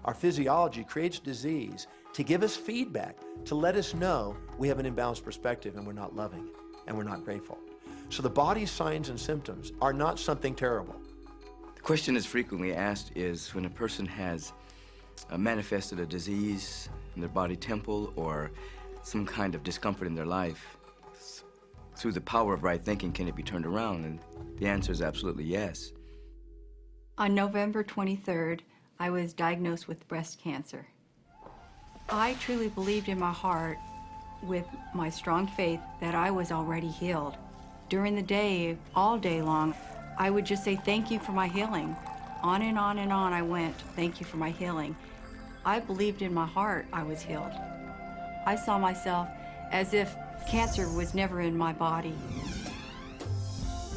Our physiology creates disease to give us feedback, to let us know we have an imbalanced perspective and we're not loving and we're not grateful. So the body's signs and symptoms are not something terrible. The question that's frequently asked is when a person has manifested a disease in their body temple or some kind of discomfort in their life, through the power of right thinking, can it be turned around? And the answer is absolutely yes. On November 23rd, I was diagnosed with breast cancer. I truly believed in my heart, with my strong faith, that I was already healed. During the day, all day long, I would just say, thank you for my healing. On and on and on I went, thank you for my healing. I believed in my heart I was healed. I saw myself as if cancer was never in my body.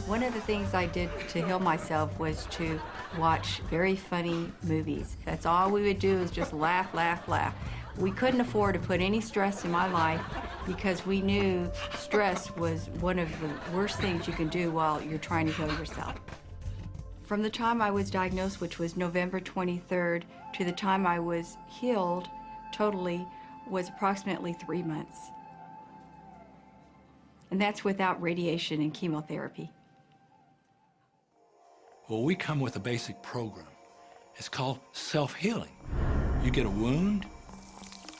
One of the things I did to heal myself was to watch very funny movies. That's all we would do, is just laugh, laugh, laugh. We couldn't afford to put any stress in my life because we knew stress was one of the worst things you can do while you're trying to heal yourself. From the time I was diagnosed, which was November 23rd, to the time I was healed totally was approximately 3 months. And that's without radiation and chemotherapy. Well, we come with a basic program. It's called self-healing. You get a wound,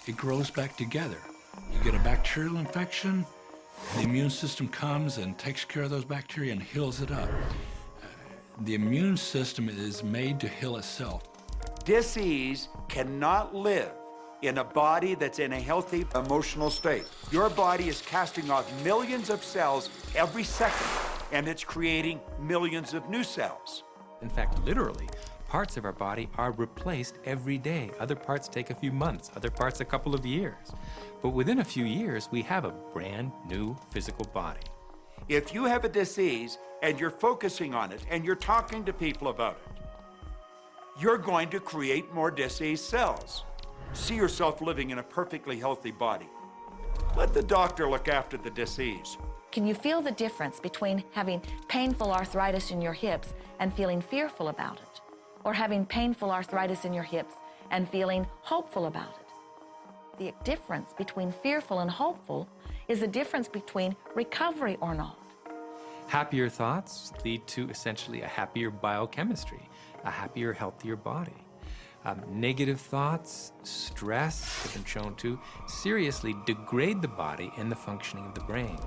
it grows back together. You get a bacterial infection, the immune system comes and takes care of those bacteria and heals it up. The immune system is made to heal itself. Dis-ease cannot live in a body that's in a healthy emotional state. Your body is casting off millions of cells every second, and it's creating millions of new cells. In fact, literally, parts of our body are replaced every day. Other parts take a few months, other parts a couple of years. But within a few years, we have a brand new physical body. If you have a disease and you're focusing on it and you're talking to people about it, you're going to create more disease cells. See yourself living in a perfectly healthy body. Let the doctor look after the disease. Can you feel the difference between having painful arthritis in your hips and feeling fearful about it, or having painful arthritis in your hips and feeling hopeful about it? The difference between fearful and hopeful is the difference between recovery or not. Happier thoughts lead to essentially a happier biochemistry, a happier, healthier body. Negative thoughts, stress, have been shown to seriously degrade the body and the functioning of the brain,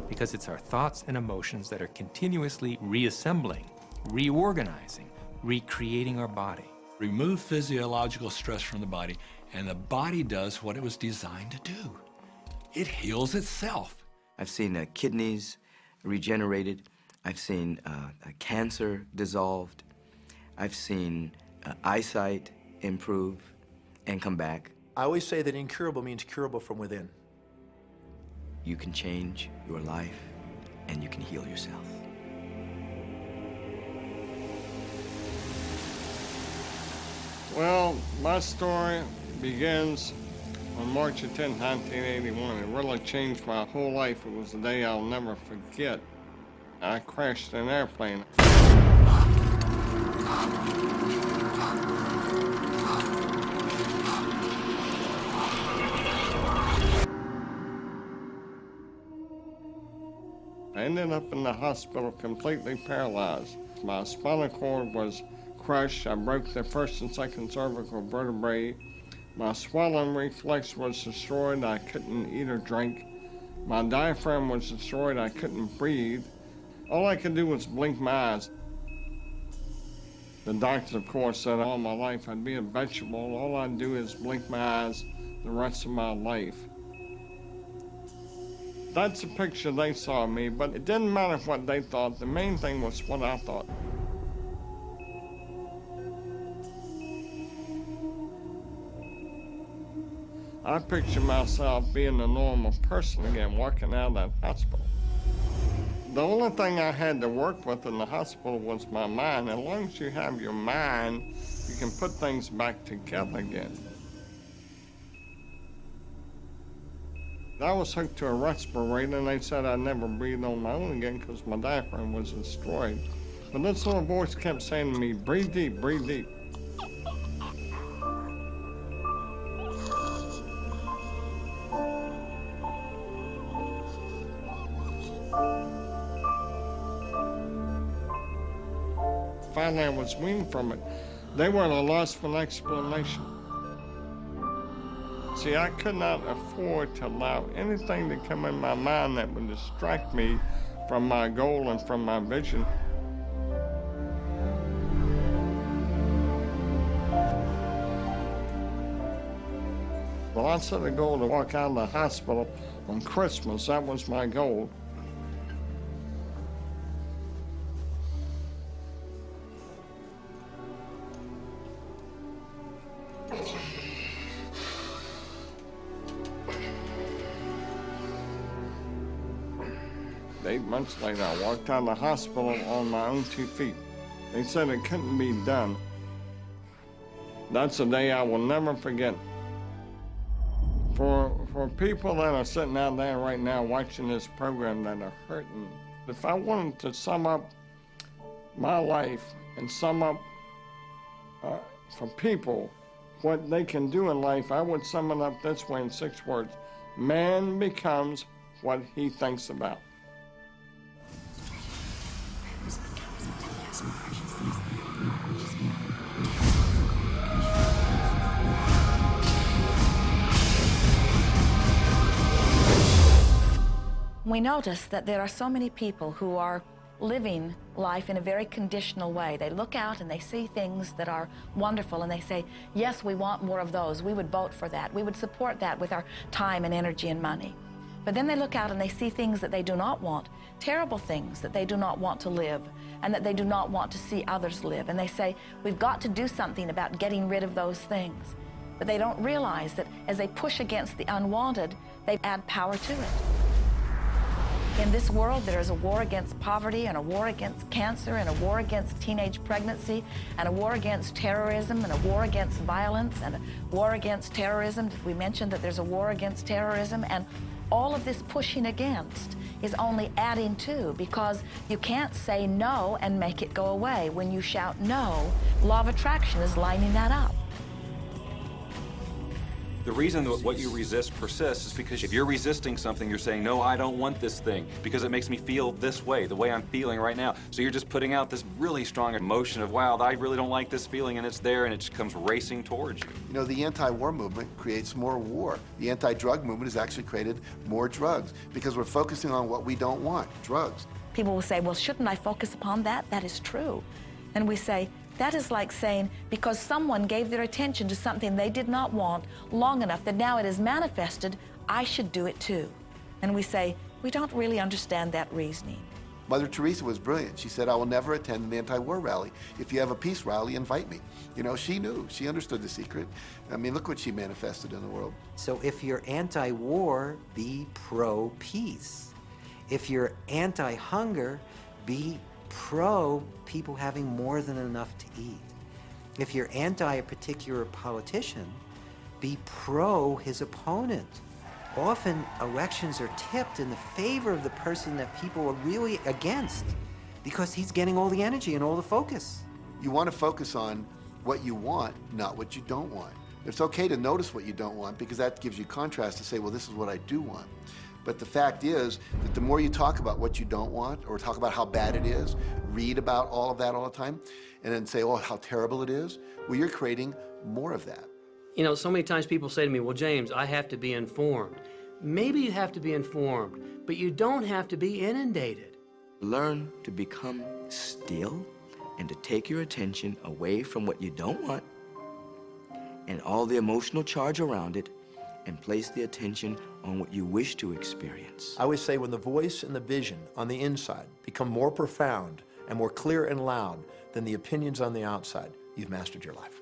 because it's our thoughts and emotions that are continuously reassembling, reorganizing, recreating our body. Remove physiological stress from the body, and the body does what it was designed to do. It heals itself. I've seen kidneys regenerated. I've seen cancer dissolved. I've seen eyesight improve and come back. I always say that incurable means curable from within. You can change your life and you can heal yourself. Well, my story begins on March 10, 1981. It really changed my whole life. It was a day I'll never forget. I crashed an airplane. I ended up in the hospital completely paralyzed. My spinal cord was crushed. I broke the first and second cervical vertebrae. My swallowing reflex was destroyed. I couldn't eat or drink. My diaphragm was destroyed. I couldn't breathe. All I could do was blink my eyes. The doctors, of course, said all my life I'd be a vegetable. All I'd do is blink my eyes the rest of my life. That's the picture they saw of me, but it didn't matter what they thought. The main thing was what I thought. I picture myself being a normal person again, walking out of that hospital. The only thing I had to work with in the hospital was my mind. As long as you have your mind, you can put things back together again. I was hooked to a respirator, and they said I'd never breathe on my own again because my diaphragm was destroyed. But this little voice kept saying to me, breathe deep, breathe deep. Finally, I was weaned from it. They were at a loss for an explanation. See, I could not afford to allow anything to come in my mind that would distract me from my goal and from my vision. Well, I set a goal to walk out of the hospital on Christmas. That was my goal. Months later, I walked out of the hospital on my own 2 feet. They said it couldn't be done. That's a day I will never forget. For people that are sitting out there right now watching this program that are hurting, if I wanted to sum up my life and sum up for people what they can do in life, I would sum it up this way in 6 words. Man becomes what he thinks about. We notice that there are so many people who are living life in a very conditional way. They look out and they see things that are wonderful and they say, yes, we want more of those. We would vote for that. We would support that with our time and energy and money. But then they look out and they see things that they do not want, terrible things that they do not want to live and that they do not want to see others live. And they say, we've got to do something about getting rid of those things. But they don't realize that as they push against the unwanted, they add power to it. In this world, there is a war against poverty and a war against cancer and a war against teenage pregnancy and a war against terrorism and a war against violence and a war against terrorism. We mentioned that there's a war against terrorism, and all of this pushing against is only adding to, because you can't say no and make it go away. When you shout no, law of attraction is lining that up. The reason that what you resist persists is because if you're resisting something, you're saying, no, I don't want this thing because it makes me feel this way, the way I'm feeling right now. So you're just putting out this really strong emotion of, wow, I really don't like this feeling, and it's there, and it just comes racing towards you. You know, the anti-war movement creates more war. The anti-drug movement has actually created more drugs because we're focusing on what we don't want, drugs. People will say, well, shouldn't I focus upon that? That is true. And we say, that is like saying, because someone gave their attention to something they did not want long enough that now it is manifested, I should do it too. And we say, we don't really understand that reasoning. Mother Teresa was brilliant. She said, I will never attend an anti-war rally. If you have a peace rally, invite me. You know, she knew. She understood the secret. I mean, look what she manifested in the world. So if you're anti-war, be pro-peace. If you're anti-hunger, be pro people having more than enough to eat. If you're anti a particular politician, be pro his opponent. Often elections are tipped in the favor of the person that people are really against because he's getting all the energy and all the focus. You want to focus on what you want, not what you don't want. It's okay to notice what you don't want because that gives you contrast to say, well, this is what I do want. But the fact is that the more you talk about what you don't want or talk about how bad it is, read about all of that all the time, and then say, oh, how terrible it is, well, you're creating more of that. You know, so many times people say to me, well, James, I have to be informed. Maybe you have to be informed, but you don't have to be inundated. Learn to become still and to take your attention away from what you don't want and all the emotional charge around it and place the attention on what you wish to experience. I always say when the voice and the vision on the inside become more profound and more clear and loud than the opinions on the outside, you've mastered your life.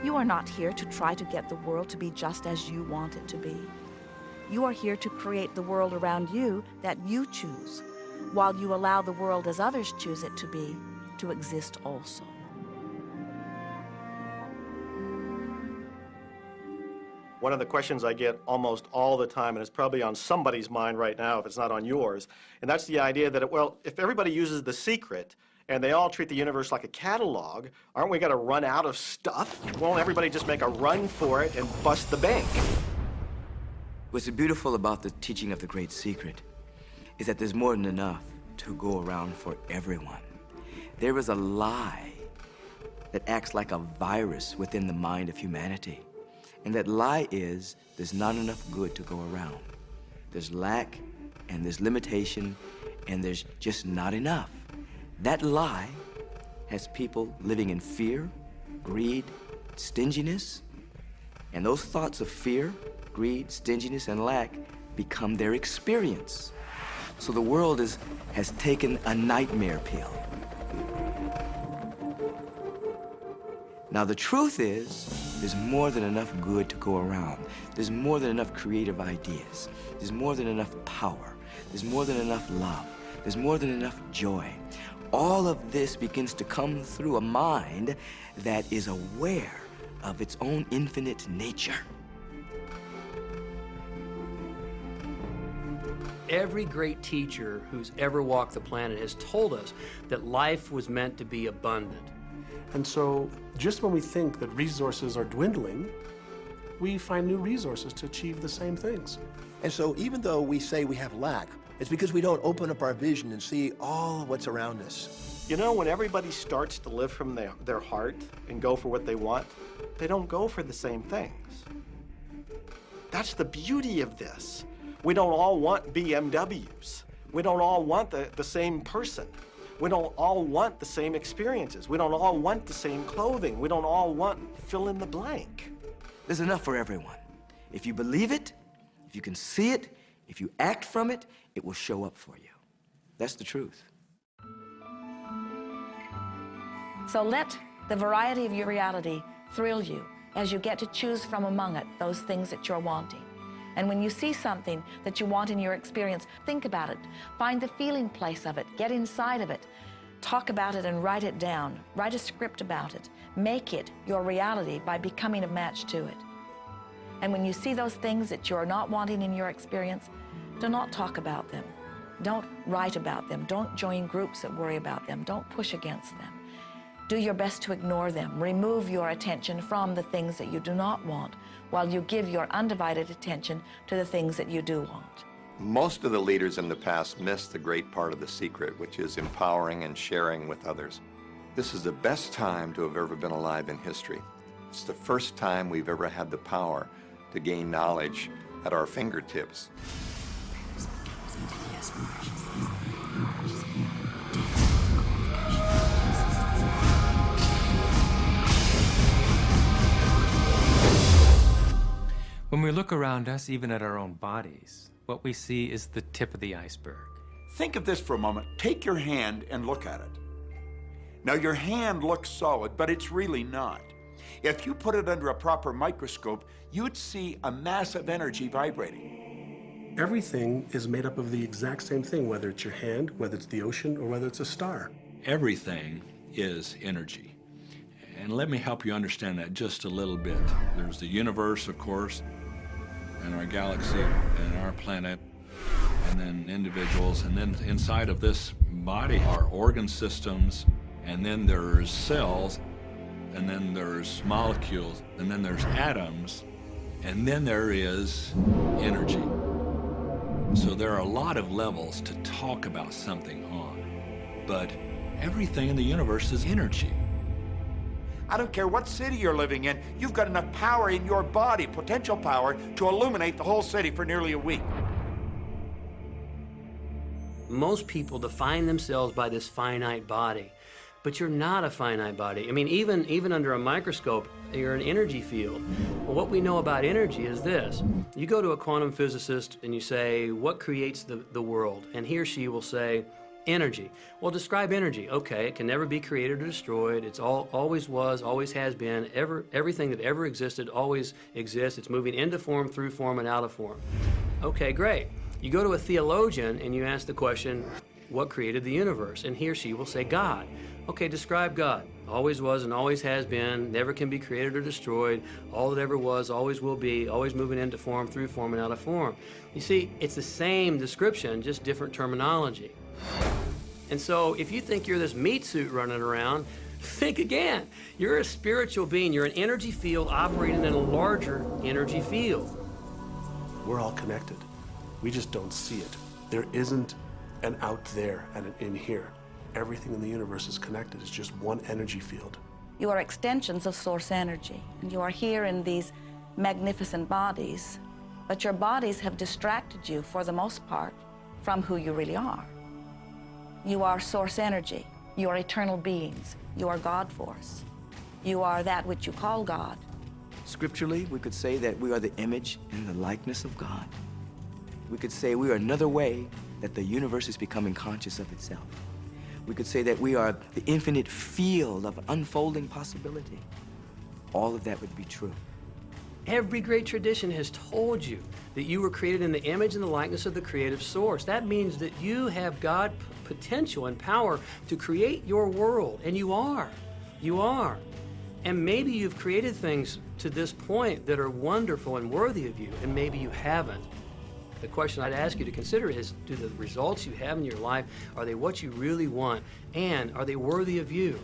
You are not here to try to get the world to be just as you want it to be. You are here to create the world around you that you choose, while you allow the world as others choose it to be, to exist also. One of the questions I get almost all the time, and it's probably on somebody's mind right now if it's not on yours, and that's the idea that, well, if everybody uses The Secret and they all treat the universe like a catalog, aren't we going to run out of stuff? Won't everybody just make a run for it and bust the bank? What's beautiful about the teaching of the Great Secret is that there's more than enough to go around for everyone. There is a lie that acts like a virus within the mind of humanity. And that lie is there's not enough good to go around. There's lack, and there's limitation, and there's just not enough. That lie has people living in fear, greed, stinginess, and those thoughts of fear, greed, stinginess, and lack become their experience. So the world has taken a nightmare pill. Now, the truth is, there's more than enough good to go around. There's more than enough creative ideas. There's more than enough power. There's more than enough love. There's more than enough joy. All of this begins to come through a mind that is aware of its own infinite nature. Every great teacher who's ever walked the planet has told us that life was meant to be abundant. And so, just when we think that resources are dwindling, we find new resources to achieve the same things. And so, even though we say we have lack, it's because we don't open up our vision and see all of what's around us. You know, when everybody starts to live from their heart and go for what they want, they don't go for the same things. That's the beauty of this. We don't all want BMWs. We don't all want the same person. We don't all want the same experiences. We don't all want the same clothing. We don't all want fill in the blank. There's enough for everyone. If you believe it, if you can see it, if you act from it, it will show up for you. That's the truth. So let the variety of your reality thrill you as you get to choose from among it those things that you're wanting. And when you see something that you want in your experience, think about it. Find the feeling place of it. Get inside of it. Talk about it and write it down. Write a script about it. Make it your reality by becoming a match to it. And when you see those things that you're not wanting in your experience, do not talk about them. Don't write about them. Don't join groups that worry about them. Don't push against them. Do your best to ignore them. Remove your attention from the things that you do not want, while you give your undivided attention to the things that you do want. Most of the leaders in the past missed the great part of the secret, which is empowering and sharing with others. This is the best time to have ever been alive in history. It's the first time we've ever had the power to gain knowledge at our fingertips. When we look around us, even at our own bodies, what we see is the tip of the iceberg. Think of this for a moment. Take your hand and look at it. Now, your hand looks solid, but it's really not. If you put it under a proper microscope, you'd see a massive energy vibrating. Everything is made up of the exact same thing, whether it's your hand, whether it's the ocean, or whether it's a star. Everything is energy. And let me help you understand that just a little bit. There's the universe, of course, and our galaxy, and our planet, and then individuals, and then inside of this body are organ systems, and then there's cells, and then there's molecules, and then there's atoms, and then there is energy. So there are a lot of levels to talk about something on, but everything in the universe is energy. I don't care what city you're living in, you've got enough power in your body, potential power, to illuminate the whole city for nearly a week. Most people define themselves by this finite body, but you're not a finite body. I mean, even under a microscope, you're an energy field. Well, what we know about energy is this. You go to a quantum physicist and you say, what creates the world? And he or she will say, energy. Well, describe energy. Okay, it can never be created or destroyed. It's always was, always has been. Everything that ever existed always exists. It's moving into form, through form, and out of form. Okay, great. You go to a theologian and you ask the question, what created the universe? And he or she will say, God. Okay, describe God. Always was and always has been, never can be created or destroyed, all that ever was, always will be, always moving into form, through form, and out of form. You see, it's the same description, just different terminology. And so if you think you're this meat suit running around, think again. You're a spiritual being. You're an energy field operating in a larger energy field. We're all connected. We just don't see it. There isn't an out there and an in here. Everything in the universe is connected. It's just one energy field. You are extensions of source energy, and you are here in these magnificent bodies, but your bodies have distracted you, for the most part, from who you really are. You are source energy. You are eternal beings. You are God force. You are that which you call God. Scripturally, we could say that we are the image and the likeness of God. We could say we are another way that the universe is becoming conscious of itself. We could say that we are the infinite field of unfolding possibility. All of that would be true. Every great tradition has told you that you were created in the image and the likeness of the creative source. That means that you have God potential and power to create your world, and you are. You are. And maybe you've created things to this point that are wonderful and worthy of you, and maybe you haven't. The question I'd ask you to consider is, do the results you have in your life, are they what you really want? And are they worthy of you?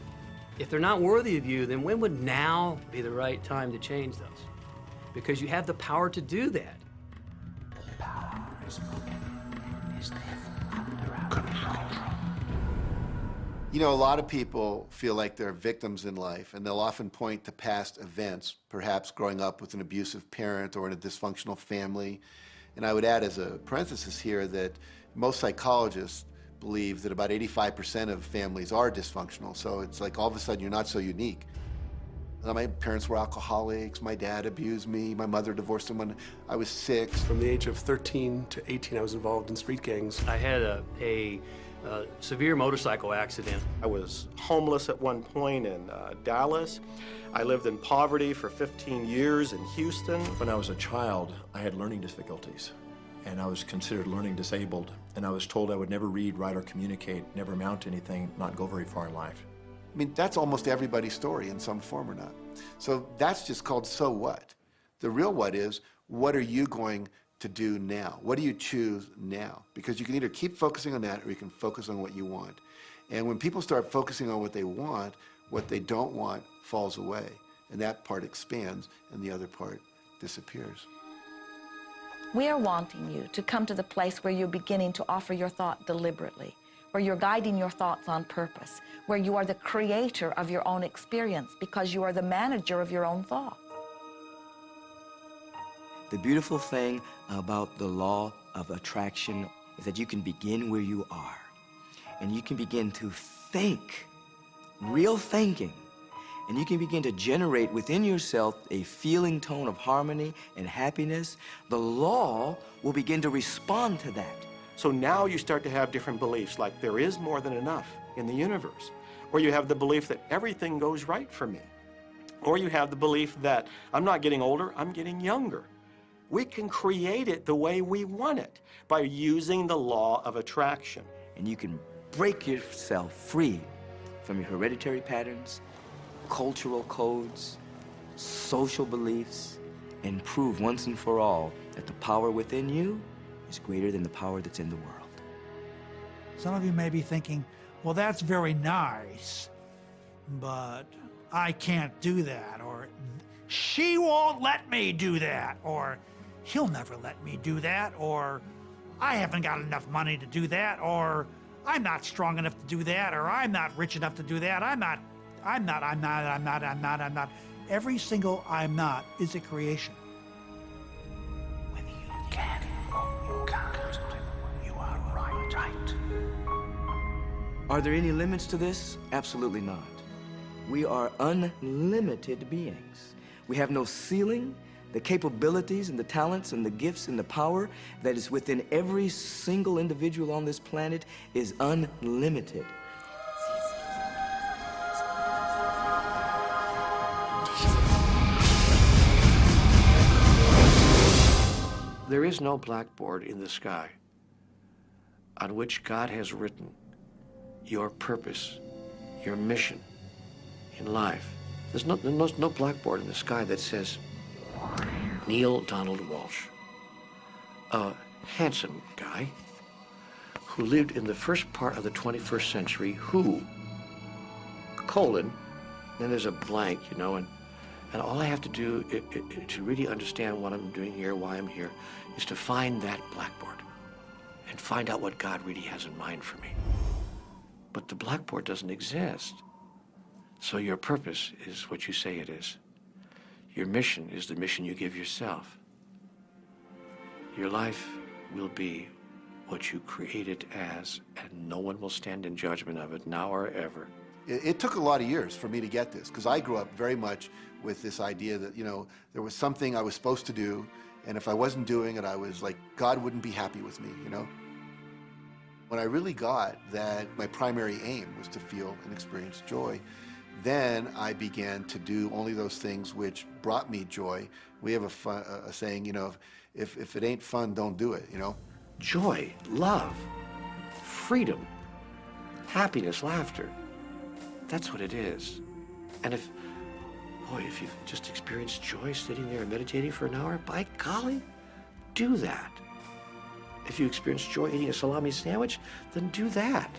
If they're not worthy of you, then when would now be the right time to change those? Because you have the power to do that. The power is under control. You know, a lot of people feel like they're victims in life, and they'll often point to past events, perhaps growing up with an abusive parent or in a dysfunctional family. And I would add as a parenthesis here that most psychologists believe that about 85% of families are dysfunctional. So it's like all of a sudden you're not so unique. My parents were alcoholics, my dad abused me, my mother divorced him when I was 6. From the age of 13 to 18, I was involved in street gangs. I had a severe motorcycle accident. I was homeless at one point in Dallas. I lived in poverty for 15 years in Houston. When I was a child, I had learning difficulties, and I was considered learning disabled, and I was told I would never read, write, or communicate, never amount to anything, not go very far in life. I mean, that's almost everybody's story in some form or not. So that's just called so what. The real what is, what are you going to do now? What do you choose now? Because you can either keep focusing on that or you can focus on what you want. And when people start focusing on what they want, what they don't want falls away. And that part expands and the other part disappears. We are wanting you to come to the place where you're beginning to offer your thought deliberately, where you're guiding your thoughts on purpose, where you are the creator of your own experience because you are the manager of your own thoughts. The beautiful thing about the law of attraction is that you can begin where you are, and you can begin to think, real thinking, and you can begin to generate within yourself a feeling tone of harmony and happiness. The law will begin to respond to that. So now you start to have different beliefs, like there is more than enough in the universe, or you have the belief that everything goes right for me. Or you have the belief that I'm not getting older, I'm getting younger. We can create it the way we want it by using the law of attraction. And you can break yourself free from your hereditary patterns, cultural codes, social beliefs, and prove once and for all that the power within you is greater than the power that's in the world. Some of you may be thinking, well, that's very nice, but I can't do that, or she won't let me do that, or he'll never let me do that, or I haven't got enough money to do that, or I'm not strong enough to do that, or I'm not rich enough to do that, I'm not. Every single I'm not is a creation. Whether you can or you can't, you are right. Are there any limits to this? Absolutely not. We are unlimited beings. We have no ceiling. The capabilities and the talents and the gifts and the power that is within every single individual on this planet is unlimited. There is no blackboard in the sky on which God has written your purpose, your mission in life. There's no blackboard in the sky that says, Neil Donald Walsh, a handsome guy who lived in the first part of the 21st century, who, colon, then there's a blank, you know, and all I have to do to really understand what I'm doing here, why I'm here, is to find that blackboard and find out what God really has in mind for me. But the blackboard doesn't exist. So your purpose is what you say it is. Your mission is the mission you give yourself. Your life will be what you create it as, and no one will stand in judgment of it, now or ever. It took a lot of years for me to get this, because I grew up very much with this idea that, you know, there was something I was supposed to do, and if I wasn't doing it, I was like, God wouldn't be happy with me, you know? When I really got that my primary aim was to feel and experience joy, then I began to do only those things which brought me joy. We have a saying, you know, if it ain't fun, don't do it, you know? Joy, love, freedom, happiness, laughter. That's what it is. And if you've just experienced joy sitting there and meditating for an hour, by golly, do that. If you experience joy eating a salami sandwich, then do that.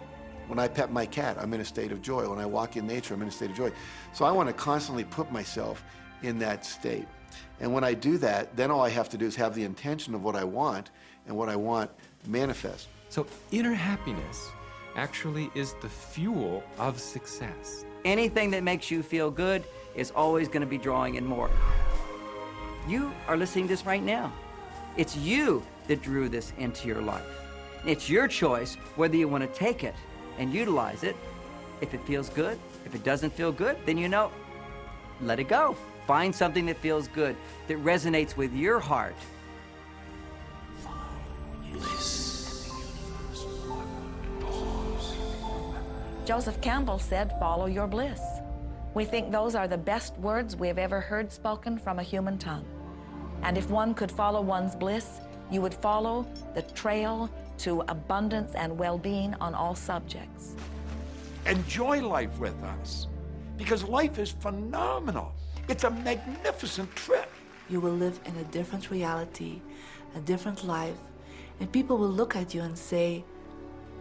When I pet my cat, I'm in a state of joy. When I walk in nature, I'm in a state of joy. So I want to constantly put myself in that state. And when I do that, then all I have to do is have the intention of what I want, and what I want manifest. So inner happiness actually is the fuel of success. Anything that makes you feel good is always going to be drawing in more. You are listening to this right now. It's you that drew this into your life. It's your choice whether you want to take it and utilize it. If it feels good, if it doesn't feel good, then you know, let it go. Find something that feels good, that resonates with your heart. Joseph Campbell said, "Follow your bliss." We think those are the best words we have ever heard spoken from a human tongue. And if one could follow one's bliss, you would follow the trail to abundance and well-being on all subjects. Enjoy life with us, because life is phenomenal. It's a magnificent trip. You will live in a different reality, a different life, and people will look at you and say,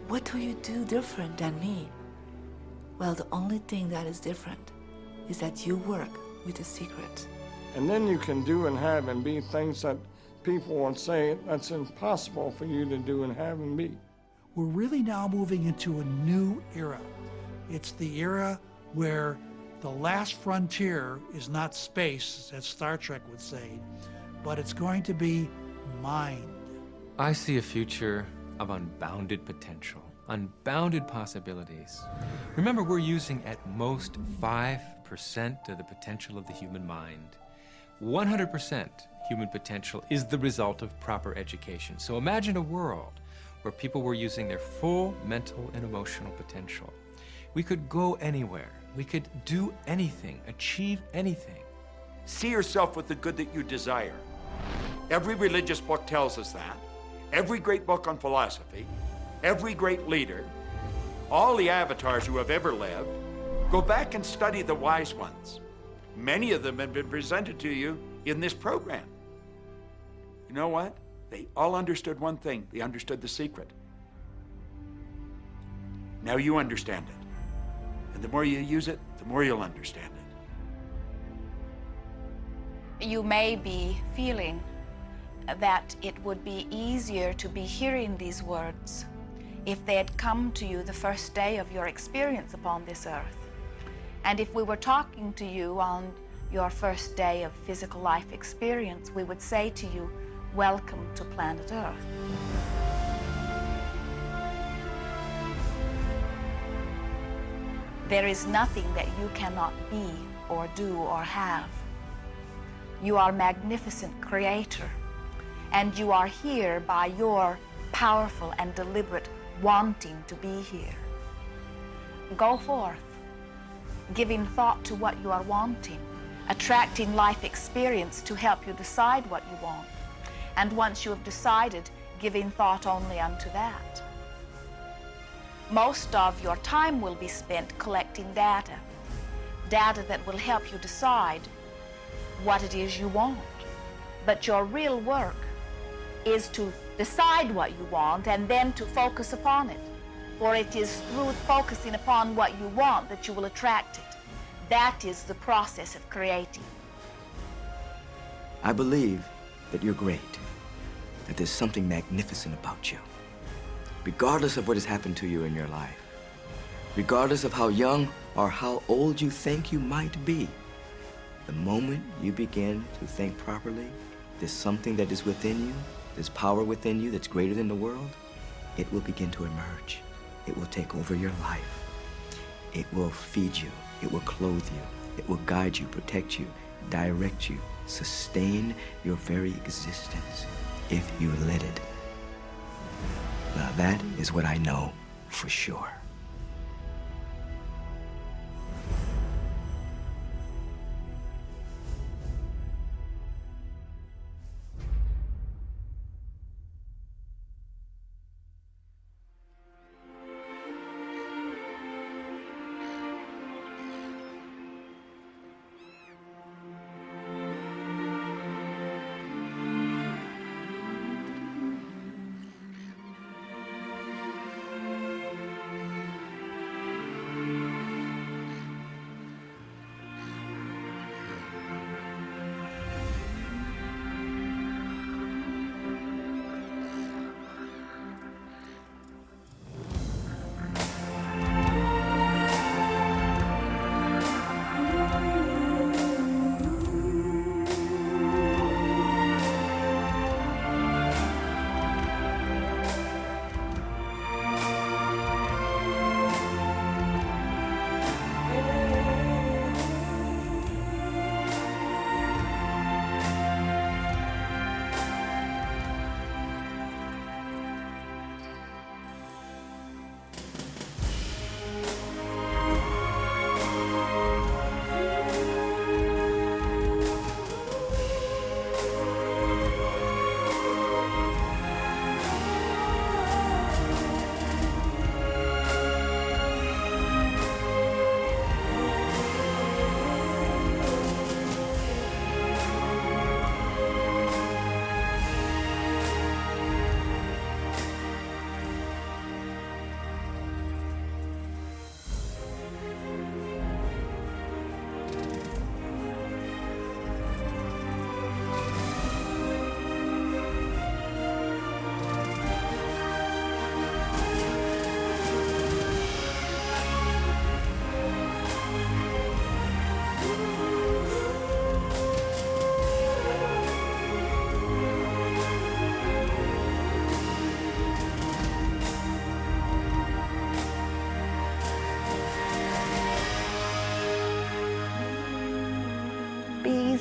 "What do you do different than me?" Well, the only thing that is different is that you work with the secret. And then you can do and have and be things that people would say that's impossible for you to do and have and be. We're really now moving into a new era. It's the era where the last frontier is not space, as Star Trek would say, but it's going to be mind. I see a future of unbounded potential, unbounded possibilities. Remember, we're using at most 5% of the potential of the human mind. 100% human potential is the result of proper education. So imagine a world where people were using their full mental and emotional potential. We could go anywhere, We could do anything, achieve anything. See yourself with the good that you desire. Every religious book tells us that. Every great book on philosophy, every great leader, all the avatars who have ever lived. Go back and study the wise ones. Many of them have been presented to you in this program. You know what? They all understood one thing. They understood the secret. Now you understand it. And the more you use it, the more you'll understand it. You may be feeling that it would be easier to be hearing these words if they had come to you the first day of your experience upon this earth. And if we were talking to you on your first day of physical life experience, we would say to you, welcome to planet Earth. There is nothing that you cannot be or do or have. You are a magnificent creator, and you are here by your powerful and deliberate wanting to be here. Go forth, giving thought to what you are wanting, attracting life experience to help you decide what you want. And once you have decided, giving thought only unto that. Most of your time will be spent collecting data that will help you decide what it is you want. But your real work is to decide what you want and then to focus upon it. For it is through focusing upon what you want that you will attract it. That is the process of creating. I believe that you're great, that there's something magnificent about you. Regardless of what has happened to you in your life, regardless of how young or how old you think you might be, the moment you begin to think properly, there's something that is within you, there's power within you that's greater than the world, it will begin to emerge. It will take over your life. It will feed you. It will clothe you. It will guide you, protect you, direct you, sustain your very existence if you let it. Now that is what I know for sure.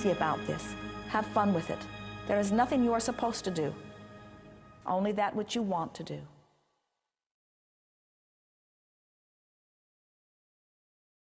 About this. Have fun with it. There is nothing you are supposed to do, only that which you want to do.